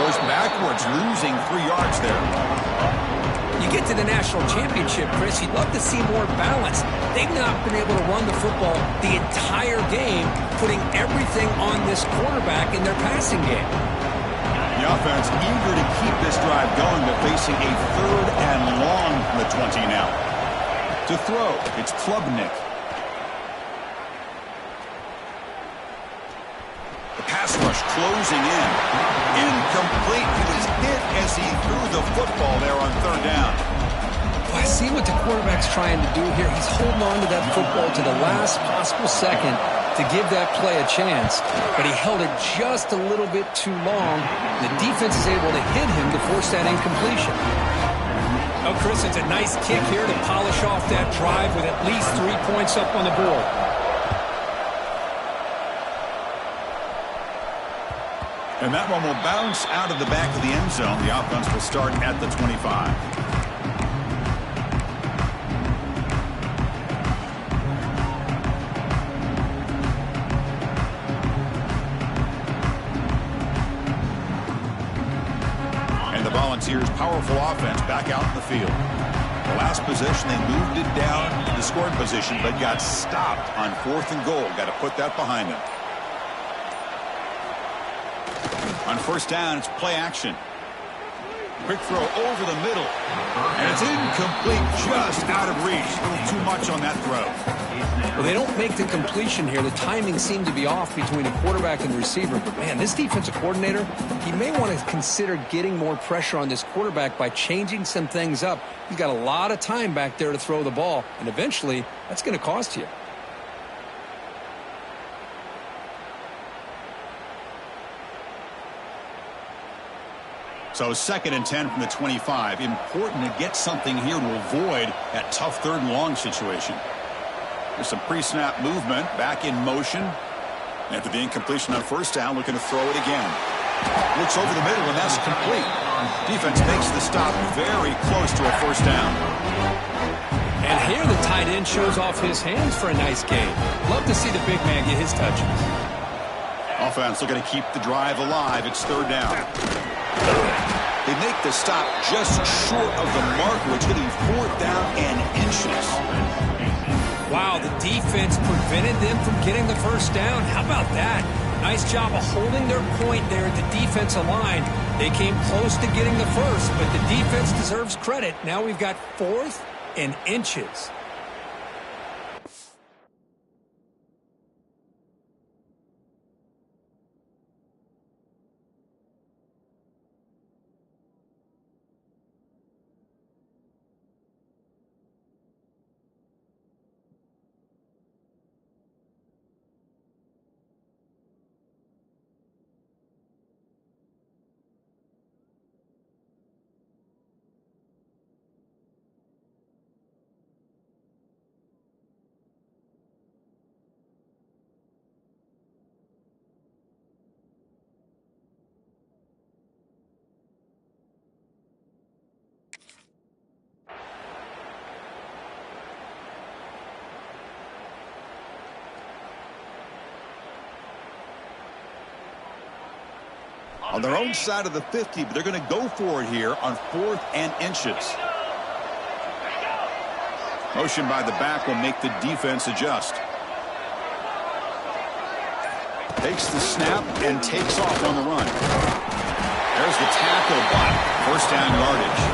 Goes backwards, losing 3 yards there. You get to the national championship, Chris, you'd love to see more balance. They've not been able to run the football the entire game, putting everything on this quarterback in their passing game. The offense eager to keep this drive going, but facing a third and long from the 20 now. To throw, it's Klubnik. The pass rush closing in. Incomplete. He was hit as he threw the football there on third down. Well, I see what the quarterback's trying to do here. He's holding on to that football to the last possible second to give that play a chance, but he held it just a little bit too long. The defense is able to hit him to force that incompletion. Oh, Chris, it's a nice kick here to polish off that drive with at least 3 points up on the board. And that one will bounce out of the back of the end zone. The offense will start at the 25. And the Volunteers' powerful offense back out in the field. The last possession, they moved it down to the scoring position, but got stopped on 4th and goal. Got to put that behind them. On first down, it's play action. Quick throw over the middle. And it's incomplete, just out of reach. A little too much on that throw. Well, they don't make the completion here. The timing seemed to be off between the quarterback and the receiver. But, man, this defensive coordinator, he may want to consider getting more pressure on this quarterback by changing some things up. He's got a lot of time back there to throw the ball, and eventually that's going to cost you. So 2nd and 10 from the 25. Important to get something here to avoid that tough 3rd and long situation. There's some pre-snap movement, back in motion. After the incompletion on 1st down, looking to throw it again. Looks over the middle, and that's complete. Defense makes the stop very close to a 1st down. And here the tight end shows off his hands for a nice gain. Love to see the big man get his touches. Offense looking to keep the drive alive. It's 3rd down. They make the stop just short of the marker, which hitting 4th down and inches. Wow, the defense prevented them from getting the 1st down. How about that? Nice job of holding their point there at the defensive line. They came close to getting the 1st, but the defense deserves credit. Now we've got 4th and inches. On their own side of the 50, but they're going to go for it here on 4th and inches. Motion by the back will make the defense adjust. Takes the snap and takes off on the run. There's the tackle, but 1st down yardage.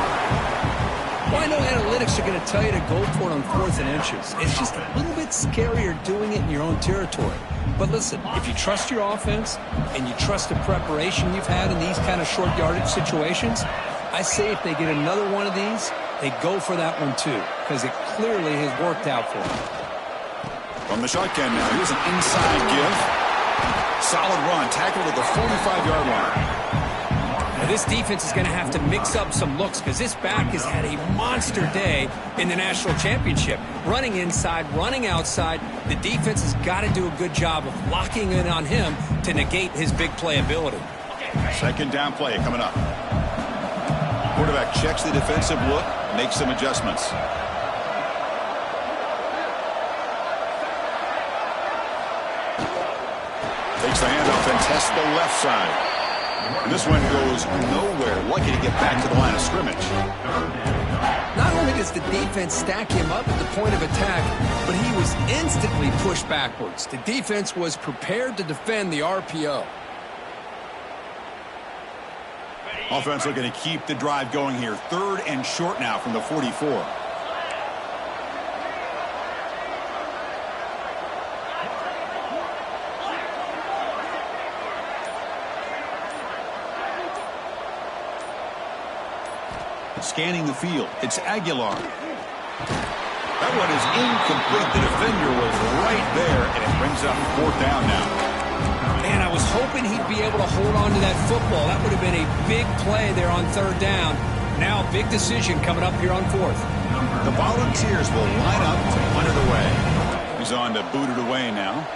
Well, I know analytics are going to tell you to go for it on 4th and inches. It's just a little bit scarier doing it in your own territory. But listen, if you trust your offense and you trust the preparation you've had in these kind of short yardage situations, I say if they get another one of these, they go for that one too, because it clearly has worked out for them. From the shotgun now, here's an inside give. Solid run, tackled at the 45-yard line. Now this defense is going to have to mix up some looks because this back has had a monster day in the national championship. Running inside, running outside. The defense has got to do a good job of locking in on him to negate his big play ability. 2nd down play coming up. Quarterback checks the defensive look, makes some adjustments. Takes the handoff and tests the left side. And this one goes nowhere. Lucky to get back to the line of scrimmage. Not only does the defense stack him up at the point of attack, but he was instantly pushed backwards. The defense was prepared to defend the RPO. Offense looking to keep the drive going here. 3rd and short now from the 44. Scanning the field. It's Aguilar. That one is incomplete. The defender was right there, and it brings up 4th down now. Man, I was hoping he'd be able to hold on to that football. That would have been a big play there on 3rd down. Now, big decision coming up here on 4th. The Volunteers will line up to punt it away. He's on to boot it away now.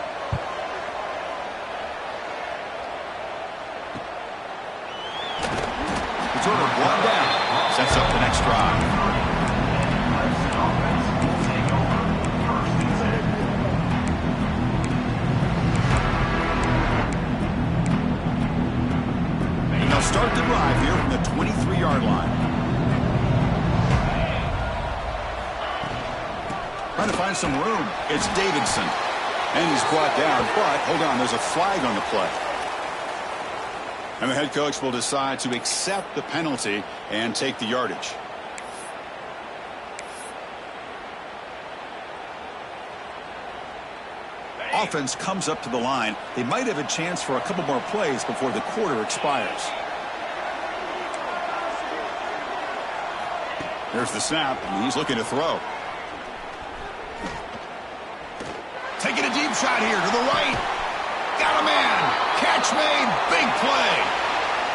Returner brought down. Sets up the next drive. And they'll start the drive here from the 23-yard line. Trying to find some room. It's Davidson. And he's brought down, but hold on, there's a flag on the play. And the head coach will decide to accept the penalty and take the yardage. Offense comes up to the line. They might have a chance for a couple more plays before the quarter expires. There's the snap, and he's looking to throw. Taking a deep shot here to the right. Got a man. Catch made. Big play.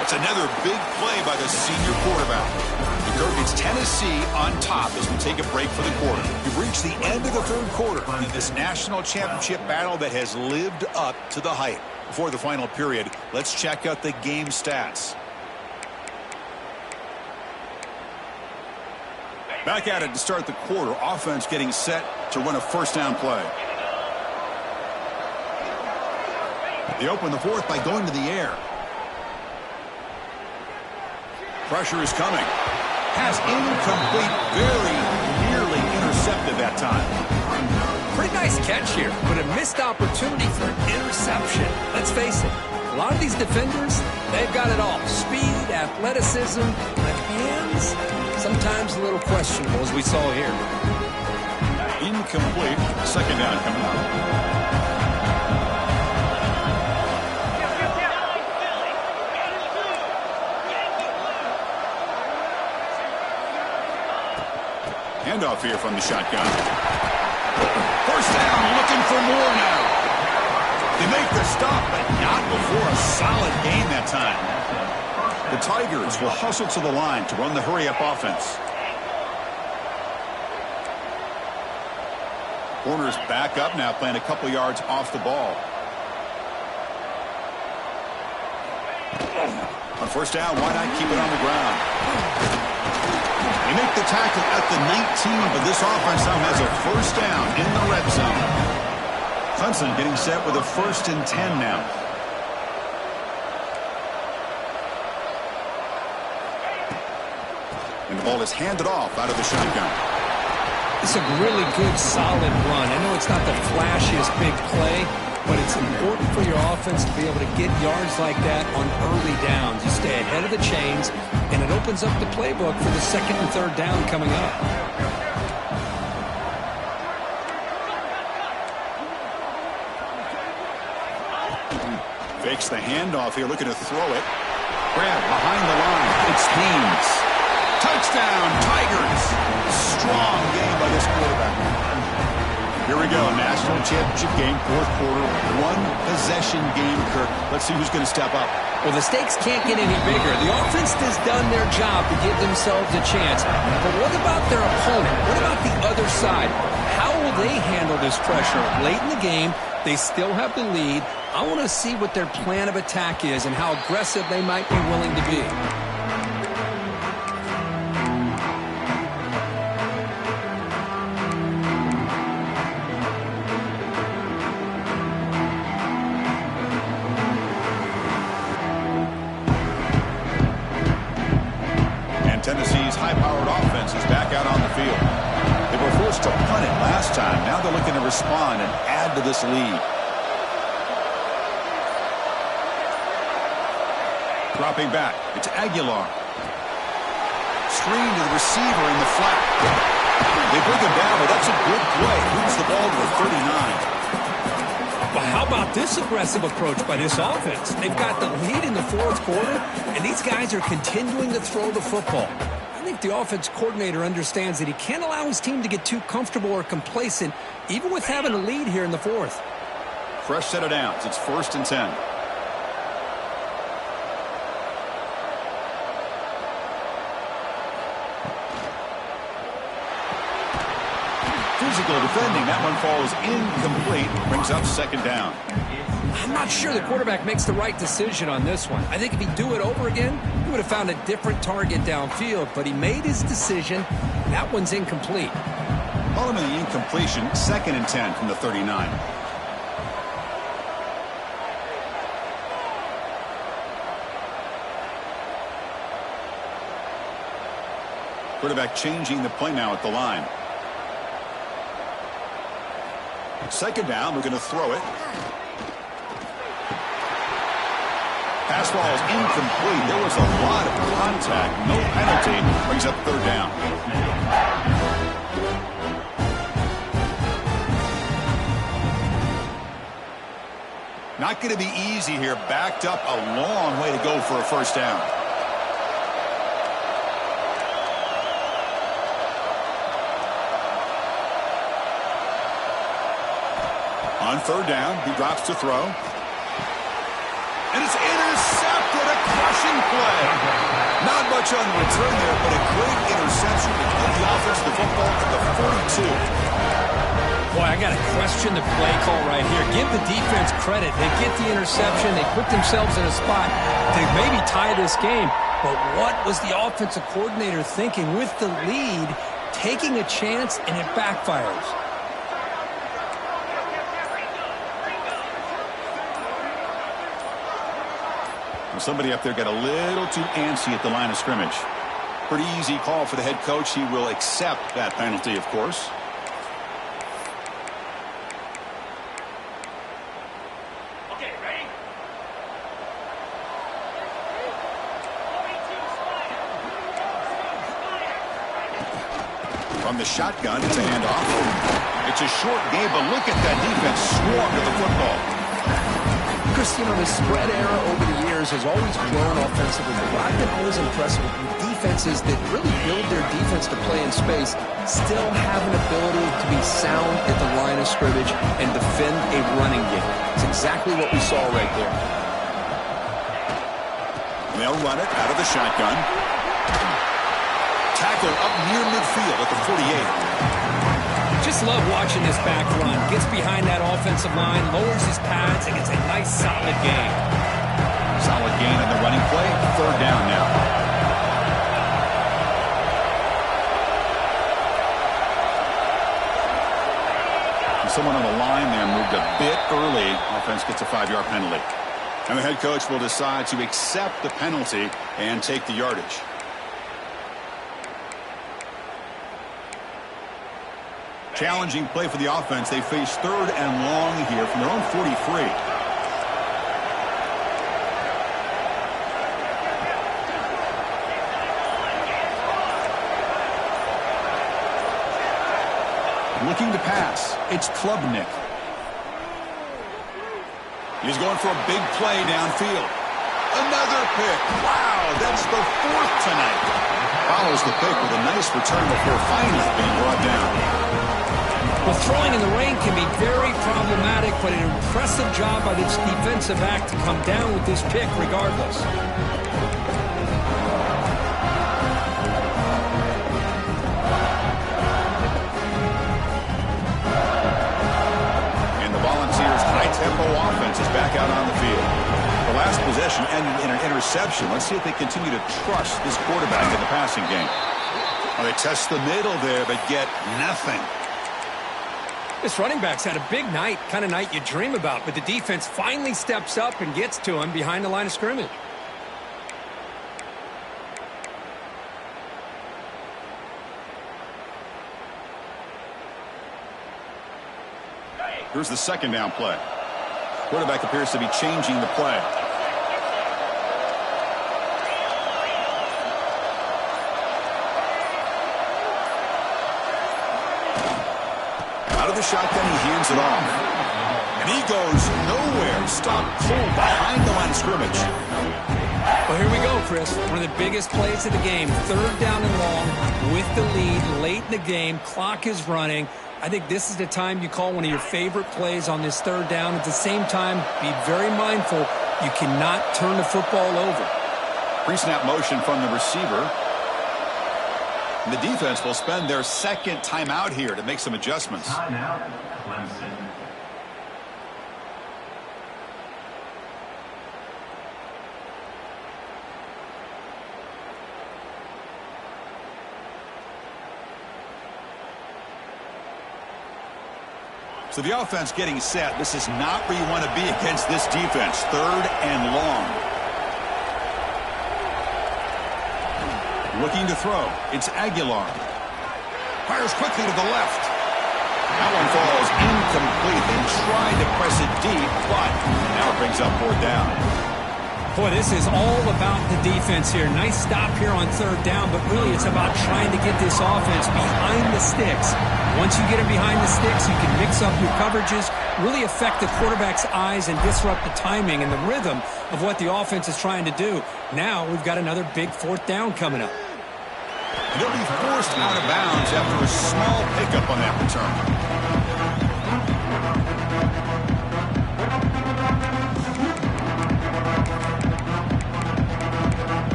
That's another big play by the senior quarterback. It's Tennessee on top as we take a break for the quarter. We've reached the end of the third quarter in this national championship battle that has lived up to the hype. Before the final period, let's check out the game stats. Back at it to start the quarter. Offense getting set to run a first down play. They open the fourth by going to the air. Pressure is coming. Pass incomplete, very nearly intercepted that time. Pretty nice catch here, but a missed opportunity for an interception. Let's face it, a lot of these defenders, they've got it all. Speed, athleticism, but hands, sometimes a little questionable, as we saw here. Incomplete. Second down coming up. Handoff here from the shotgun. First down, looking for more now. They make the stop, but not before a solid gain that time. The Tigers will hustle to the line to run the hurry-up offense. Corners back up now, playing a couple yards off the ball. On first down, why not keep it on the ground? They make the tackle at the 19, but this offense now has a first down in the red zone. Clemson getting set with a 1st and 10 now. And the ball is handed off out of the shotgun. It's a really good, solid run. I know it's not the flashiest big play, but it's important for your offense to be able to get yards like that on early downs. You stay ahead of the chains, and it opens up the playbook for the second and third down coming up. Fakes the handoff here, looking to throw it. Grab behind the line. It's Haynes. Touchdown, Tigers. Strong game by this quarterback. Here we go, national championship game, fourth quarter, one possession game, Kirk. Let's see who's going to step up. Well, the stakes can't get any bigger. The offense has done their job to give themselves a chance. But what about their opponent? What about the other side? How will they handle this pressure? Late in the game, they still have the lead. I want to see what their plan of attack is and how aggressive they might be willing to be. Tennessee's high-powered offense is back out on the field. They were forced to punt it last time. Now they're looking to respond and add to this lead. Dropping back. It's Aguilar. Screen to the receiver in the flat. They bring him down, but that's a good play. Moves the ball to the 39. Well, how about this aggressive approach by this offense? They've got the lead in the fourth quarter, and these guys are continuing to throw the football. I think the offense coordinator understands that he can't allow his team to get too comfortable or complacent, even with having a lead here in the fourth. Fresh set of downs. It's 1st and 10. Physical defending. That one falls incomplete. Brings up second down. I'm not sure the quarterback makes the right decision on this one. I think if he'd do it over again, he would have found a different target downfield, but he made his decision. That one's incomplete. Following the incompletion, 2nd and 10 from the 39. Quarterback changing the play now at the line. Second down, we're going to throw it. Pass ball is incomplete. There was a lot of contact. No penalty. Brings up third down. Not going to be easy here. Backed up a long way to go for a first down. On third down, he drops to throw. And it's intercepted, a crushing play. Not much on the return there, but a great interception to give the offense the football at the 42. Boy, I got to question the play call right here. Give the defense credit. They get the interception. They put themselves in a spot to maybe tie this game. But what was the offensive coordinator thinking with the lead, taking a chance, and it backfires? Well, somebody up there got a little too antsy at the line of scrimmage. Pretty easy call for the head coach. He will accept that penalty, of course. Okay, ready? From the shotgun, it's a handoff. It's a short game, but look at that defense swarm to the football. Chris, you know, the spread era over the years has always grown offensively, but what I've been always impressed with defenses that really build their defense to play in space still have an ability to be sound at the line of scrimmage and defend a running game. It's exactly what we saw right there. They'll run it out of the shotgun. Tackle up near midfield at the 48. Just love watching this back run. Gets behind that offensive line, lowers his pads, and gets a nice solid gain. Solid gain on the running play. Third down now. And someone on the line there moved a bit early. Offense gets a 5-yard penalty. And the head coach will decide to accept the penalty and take the yardage. Challenging play for the offense. They face third and long here from their own 43. Looking to pass. It's Klubnik. He's going for a big play downfield. Another pick. Wow, that's the 4th tonight. Follows the pick with a nice return before finally being brought down. Well, throwing in the rain can be very problematic, but an impressive job by this defensive back to come down with this pick regardless. And the Volunteers' high-tempo offense is back out on the field. The last possession ended in an interception. Let's see if they continue to trust this quarterback in the passing game. Well, they test the middle there, but get nothing. This running back's had a big night, kind of night you dream about, but the defense finally steps up and gets to him behind the line of scrimmage. Here's the second down play. Quarterback appears to be changing the play. Out of the shotgun, he hands it off. And he goes nowhere. Stopped cold behind the line of scrimmage. Well, here we go, Chris. One of the biggest plays of the game. Third down and long with the lead late in the game. Clock is running. I think this is the time you call one of your favorite plays on this third down. At the same time, be very mindful. You cannot turn the football over. Pre-snap motion from the receiver. And the defense will spend their second timeout here to make some adjustments. Timeout, Clemson. So the offense getting set. This is not where you want to be against this defense. Third and long. Looking to throw. It's Aguilar. Fires quickly to the left. That one falls incomplete. They tried to press it deep, but now it brings up fourth down. Boy, this is all about the defense here. Nice stop here on third down, but really it's about trying to get this offense behind the sticks. Once you get them behind the sticks, you can mix up your coverages, really affect the quarterback's eyes and disrupt the timing and the rhythm of what the offense is trying to do. Now we've got another big fourth down coming up. They'll be forced out of bounds after a small pickup on that return.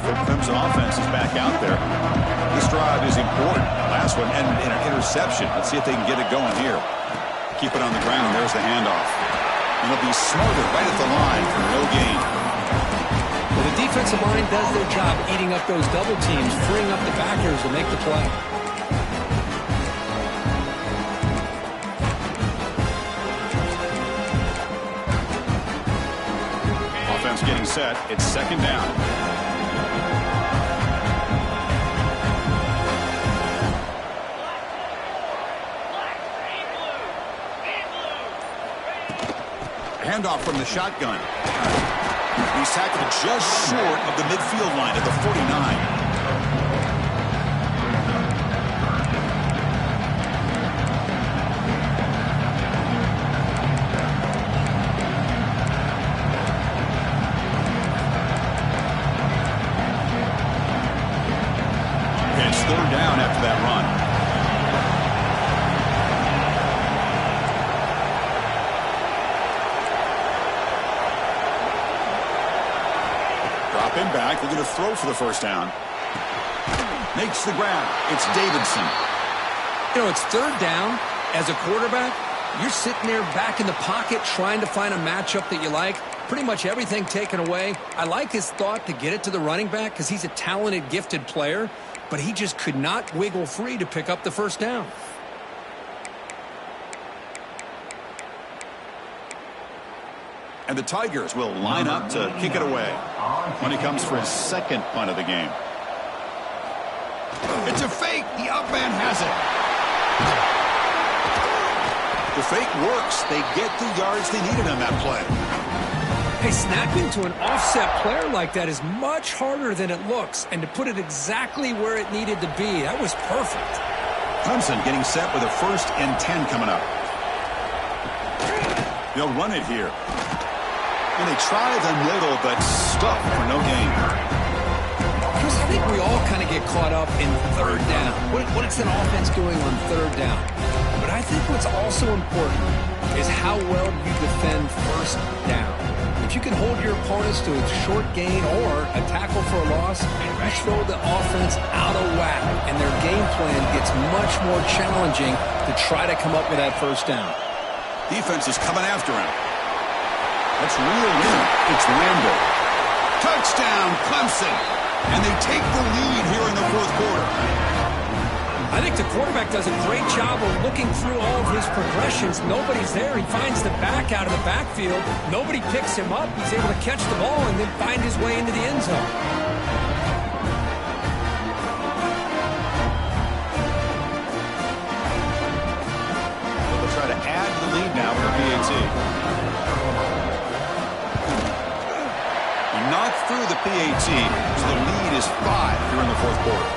Clemson offense is back out there. This drive is important. Last one ended in an interception. Let's see if they can get it going here. Keep it on the ground. There's the handoff. And it'll be smothered right at the line for no gain. Well, the defensive line does their job eating up those double teams, freeing up the backers to make the play. Offense getting set. It's second down. Handoff from the shotgun. He's tackled just short of the midfield line at the 49. It's third down after that run. Him back. They're going to throw for the first down. Makes the grab. It's Davidson. You know, it's third down. As a quarterback, you're sitting there back in the pocket trying to find a matchup that you like. Pretty much everything taken away. I like his thought to get it to the running back because he's a talented, gifted player, but he just could not wiggle free to pick up the first down. And the Tigers will line up to kick it away when he comes for his second punt of the game. It's a fake. The up man has it. The fake works. They get the yards they needed on that play. Hey, snapping to an offset player like that is much harder than it looks. And to put it exactly where it needed to be, that was perfect. Clemson getting set with a 1st and 10 coming up. They'll run it here. And they try the middle, but stuck for no gain. Chris, I think we all kind of get caught up in third down. What is an offense doing on third down? But I think what's also important is how well you defend first down. If you can hold your opponents to a short gain or a tackle for a loss, you throw the offense out of whack, and their game plan gets much more challenging to try to come up with that first down. Defense is coming after him. That's reeled in. It's Lando. Touchdown, Clemson. And they take the lead here in the fourth quarter. I think the quarterback does a great job of looking through all of his progressions. Nobody's there. He finds the back out of the backfield. Nobody picks him up. He's able to catch the ball and then find his way into the end zone. They'll try to add to the lead now for PAT. Knocked through the PAT, so the lead is 5 here in the fourth quarter.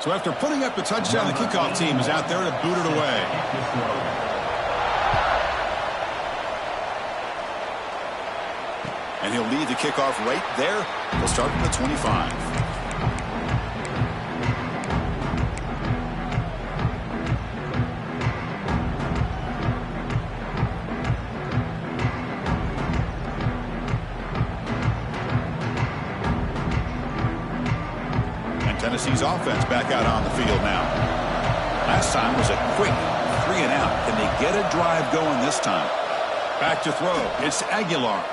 So after putting up the touchdown, the kickoff team is out there to boot it away. And he'll lead the kickoff right there. He'll start at the 25. And Tennessee's offense back out on the field now. Last time was a quick 3 and out. Can they get a drive going this time? Back to throw. It's Aguilar.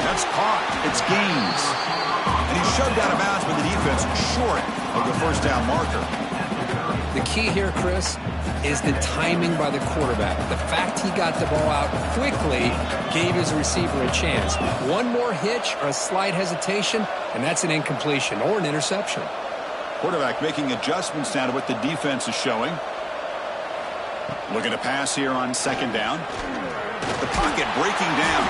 That's caught. It's Gaines. And he's shoved out of bounds by the defense short of the first down marker. The key here, Chris, is the timing by the quarterback. The fact he got the ball out quickly gave his receiver a chance. One more hitch or a slight hesitation, and that's an incompletion or an interception. Quarterback making adjustments now to what the defense is showing. Looking to pass here on second down. The pocket breaking down.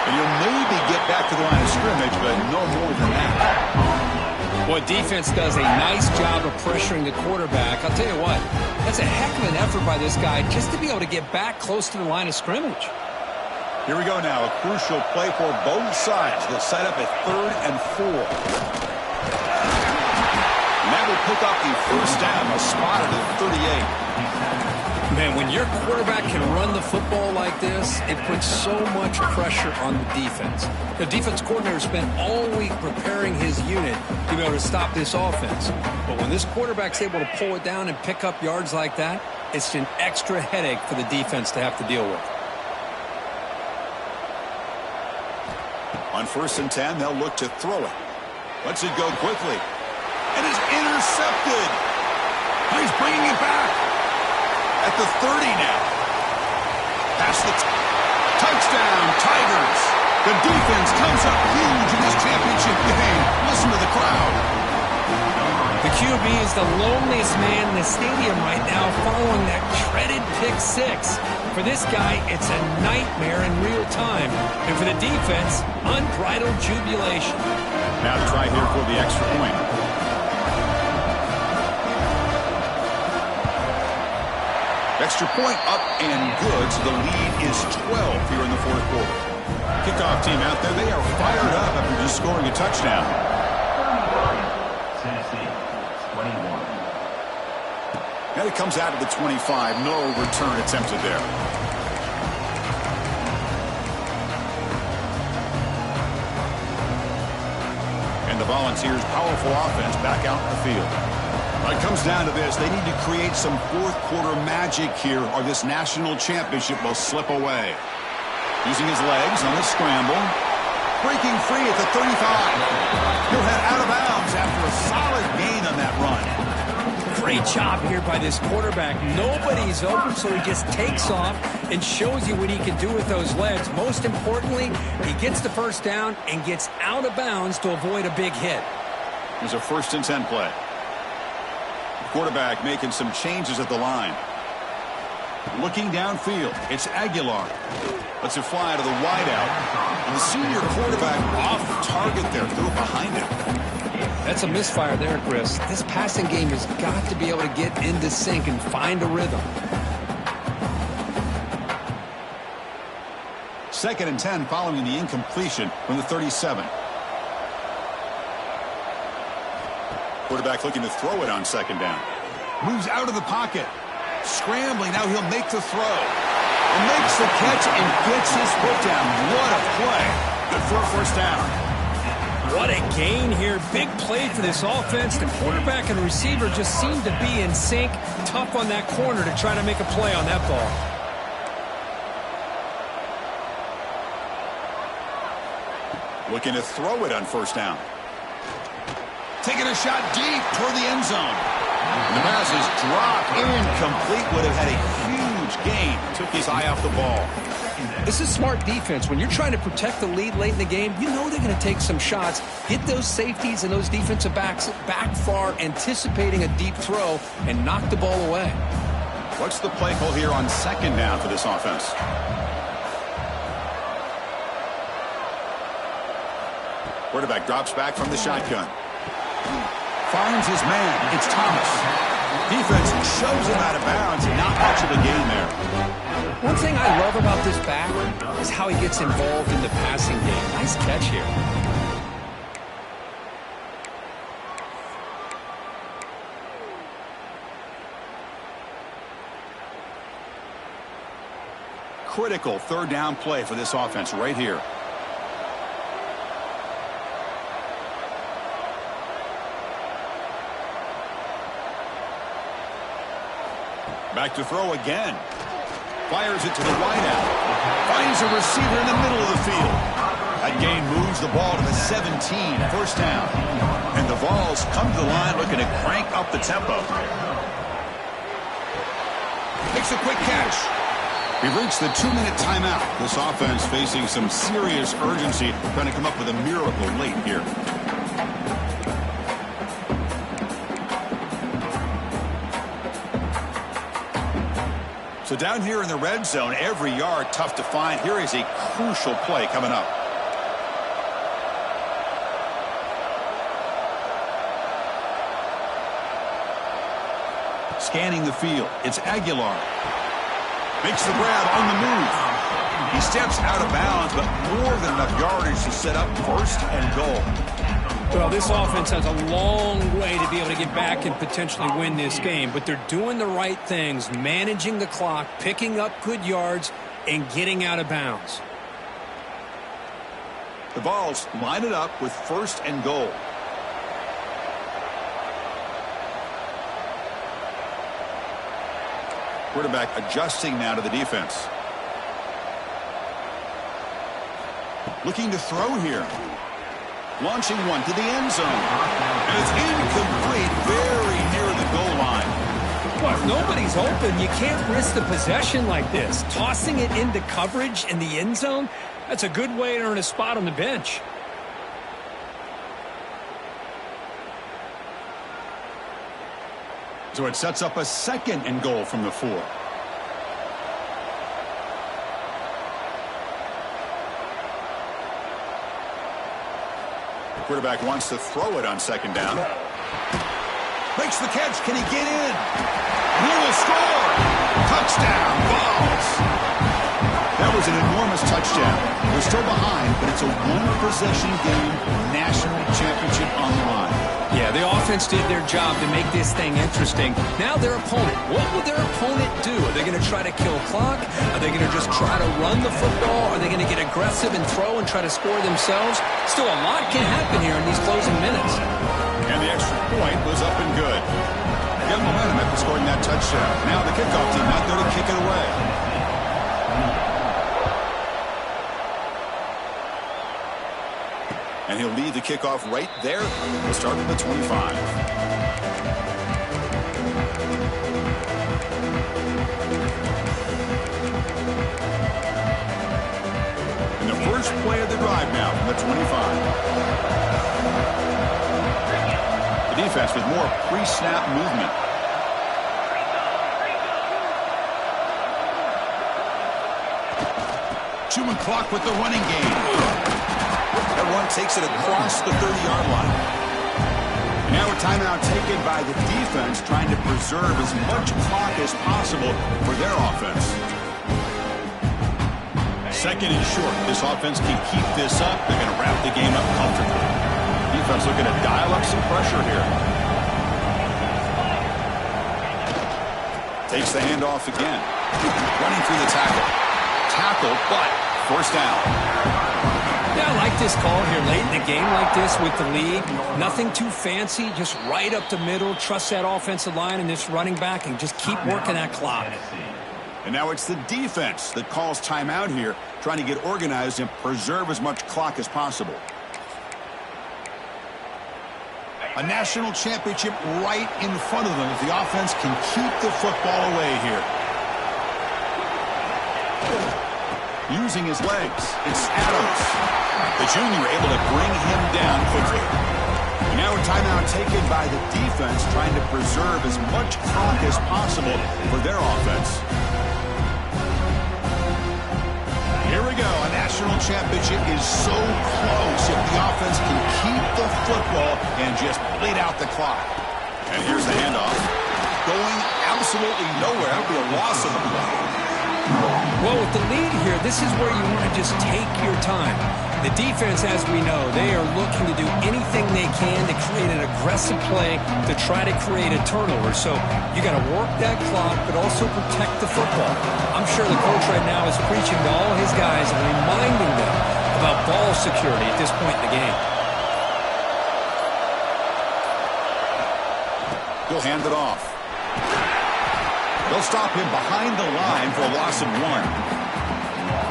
And you'll maybe get back to the line of scrimmage, but no more than that. Boy, defense does a nice job of pressuring the quarterback. I'll tell you what, that's a heck of an effort by this guy just to be able to get back close to the line of scrimmage. Here we go now. A crucial play for both sides. They'll set up a 3rd and 4. And that will pick up the first down. A spot at the 38. Man, when your quarterback can run the football like this, it puts so much pressure on the defense. The defense coordinator spent all week preparing his unit to be able to stop this offense. But when this quarterback's able to pull it down and pick up yards like that, it's an extra headache for the defense to have to deal with. On 1st and 10, they'll look to throw it. Lets it go quickly. And is intercepted. He's bringing it back. At the 30 now. Past the touchdown, Tigers. The defense comes up huge in this championship game. Listen to the crowd. The QB is the loneliest man in the stadium right now following that dreaded pick 6. For this guy, it's a nightmare in real time. And for the defense, unbridled jubilation. Now to try here for the extra point. Extra point up and good, so the lead is 12 here in the 4th quarter. Kickoff team out there, they are fired up after just scoring a touchdown. Tennessee, 21. And it comes out of the 25. No return attempted there. And the Volunteers' powerful offense back out in the field. When it comes down to this, they need to create some 4th quarter magic here, or this national championship will slip away. Using his legs on the scramble. Breaking free at the 35. He'll head out of bounds after a solid gain on that run. Great job here by this quarterback. Nobody's open, so he just takes off and shows you what he can do with those legs. Most importantly, he gets the first down and gets out of bounds to avoid a big hit. Here's a 1st and 10 play. Quarterback making some changes at the line. Looking downfield, it's Aguilar. Lets it fly to the wideout. And the senior quarterback off target there, threw it behind him. That's a misfire there, Chris. This passing game has got to be able to get into sync and find a rhythm. 2nd and 10 following the incompletion from the 37. Quarterback looking to throw it on 2nd down. Moves out of the pocket. Scrambling, now he'll make the throw. And makes the catch and gets his foot down. What a play. Good for a first down. What a gain here. Big play for this offense. The quarterback and receiver just seem to be in sync. Tough on that corner to try to make a play on that ball. Looking to throw it on 1st down. Taking a shot deep toward the end zone. And the pass is dropped. Incomplete. Would have had a huge gain. Took his eye off the ball. This is smart defense. When you're trying to protect the lead late in the game, you know they're going to take some shots, get those safeties and those defensive backs back far, anticipating a deep throw, and knock the ball away. What's the play call here on 2nd down for this offense? Quarterback drops back from the shotgun. Finds his man. It's Thomas. Defense shows him out of bounds. Not much of a gain there. One thing I love about this back is how he gets involved in the passing game. Nice catch here. Critical 3rd down play for this offense right here. Back to throw again. Fires it to the wideout. Finds a receiver in the middle of the field. That gain moves the ball to the 17. 1st down. And the Vols come to the line looking to crank up the tempo. Makes a quick catch. We've reached the 2-minute timeout. This offense facing some serious urgency, trying to come up with a miracle late here. So down here in the red zone, every yard tough to find. Here is a crucial play coming up. Scanning the field, it's Aguilar. Makes the grab on the move. He steps out of bounds, but more than enough yardage to set up first and goal. Well, this offense has a long way to be able to get back and potentially win this game, but they're doing the right things, managing the clock, picking up good yards, and getting out of bounds. The Vols line it up with first and goal. Quarterback adjusting now to the defense. Looking to throw here. Launching one to the end zone. And it's incomplete, very near the goal line. Well, if nobody's open, you can't risk the possession like this. Tossing it into coverage in the end zone, that's a good way to earn a spot on the bench. So it sets up a second and goal from the 4. The quarterback wants to throw it on second down. Makes the catch. Can he get in? He will score. Touchdown, Vols. That was an enormous touchdown. They're still behind, but it's a one-possession game, national championship on the line. Yeah, the offense did their job to make this thing interesting. Now their opponent. What will their opponent do? Are they going to try to kill clock? Are they going to just try to run the football? Are they going to get aggressive and throw and try to score themselves? Still, a lot can happen here in these closing minutes. And the extra point was up and good. They got momentum after scoring that touchdown. Now the kickoff team not there to kick it away. And he'll lead the kickoff right there. We'll start at the 25. And the first play of the drive now from the 25. The defense with more pre-snap movement. Chewing clock with the running game. That one takes it across the 30-yard line. And now a timeout taken by the defense, trying to preserve as much clock as possible for their offense. Second and short. This offense can keep this up. They're going to wrap the game up comfortably. Defense looking to dial up some pressure here. Takes the handoff again. Running through the tackle. Tackle, but first down. Yeah, I like this call here late in the game like this with the lead. Nothing too fancy, just right up the middle. Trust that offensive line and this running back and just keep working that clock. And now it's the defense that calls timeout here, trying to get organized and preserve as much clock as possible. A national championship right in front of them if the offense can keep the football away here. Using his legs, it's Adams. The junior able to bring him down quickly. And now a timeout taken by the defense, trying to preserve as much clock as possible for their offense. Here we go. A national championship is so close if the offense can keep the football and just bleed out the clock. And here's the handoff. Going absolutely nowhere. That would be a loss of the play. Well, with the lead here, this is where you want to just take your time. The defense, as we know, they are looking to do anything they can to create an aggressive play to try to create a turnover. So you got to work that clock, but also protect the football. I'm sure the coach right now is preaching to all his guys and reminding them about ball security at this point in the game. He'll hand it off. They'll stop him behind the line for a loss of 1.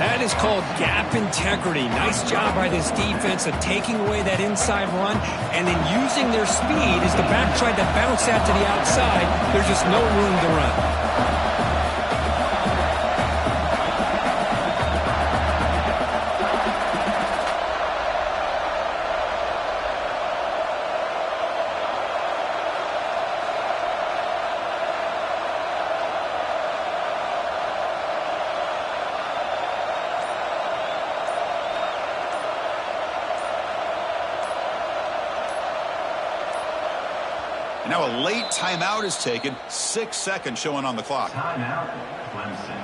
That is called gap integrity. Nice job by this defense of taking away that inside run and then using their speed as the back tried to bounce out to the outside. There's just no room to run. Now a late timeout is taken. 6 seconds showing on the clock. Timeout, Clemson.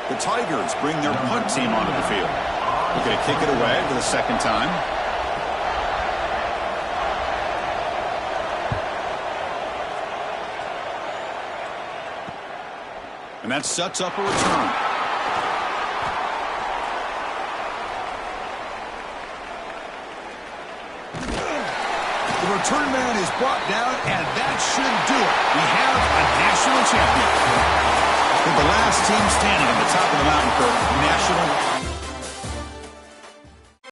The Tigers bring their punt team onto the field. They're going to kick it away for the second time. And that sets up a return. The return man is brought down, and that should do it. We have a national champion. With the last team standing at the top of the mountain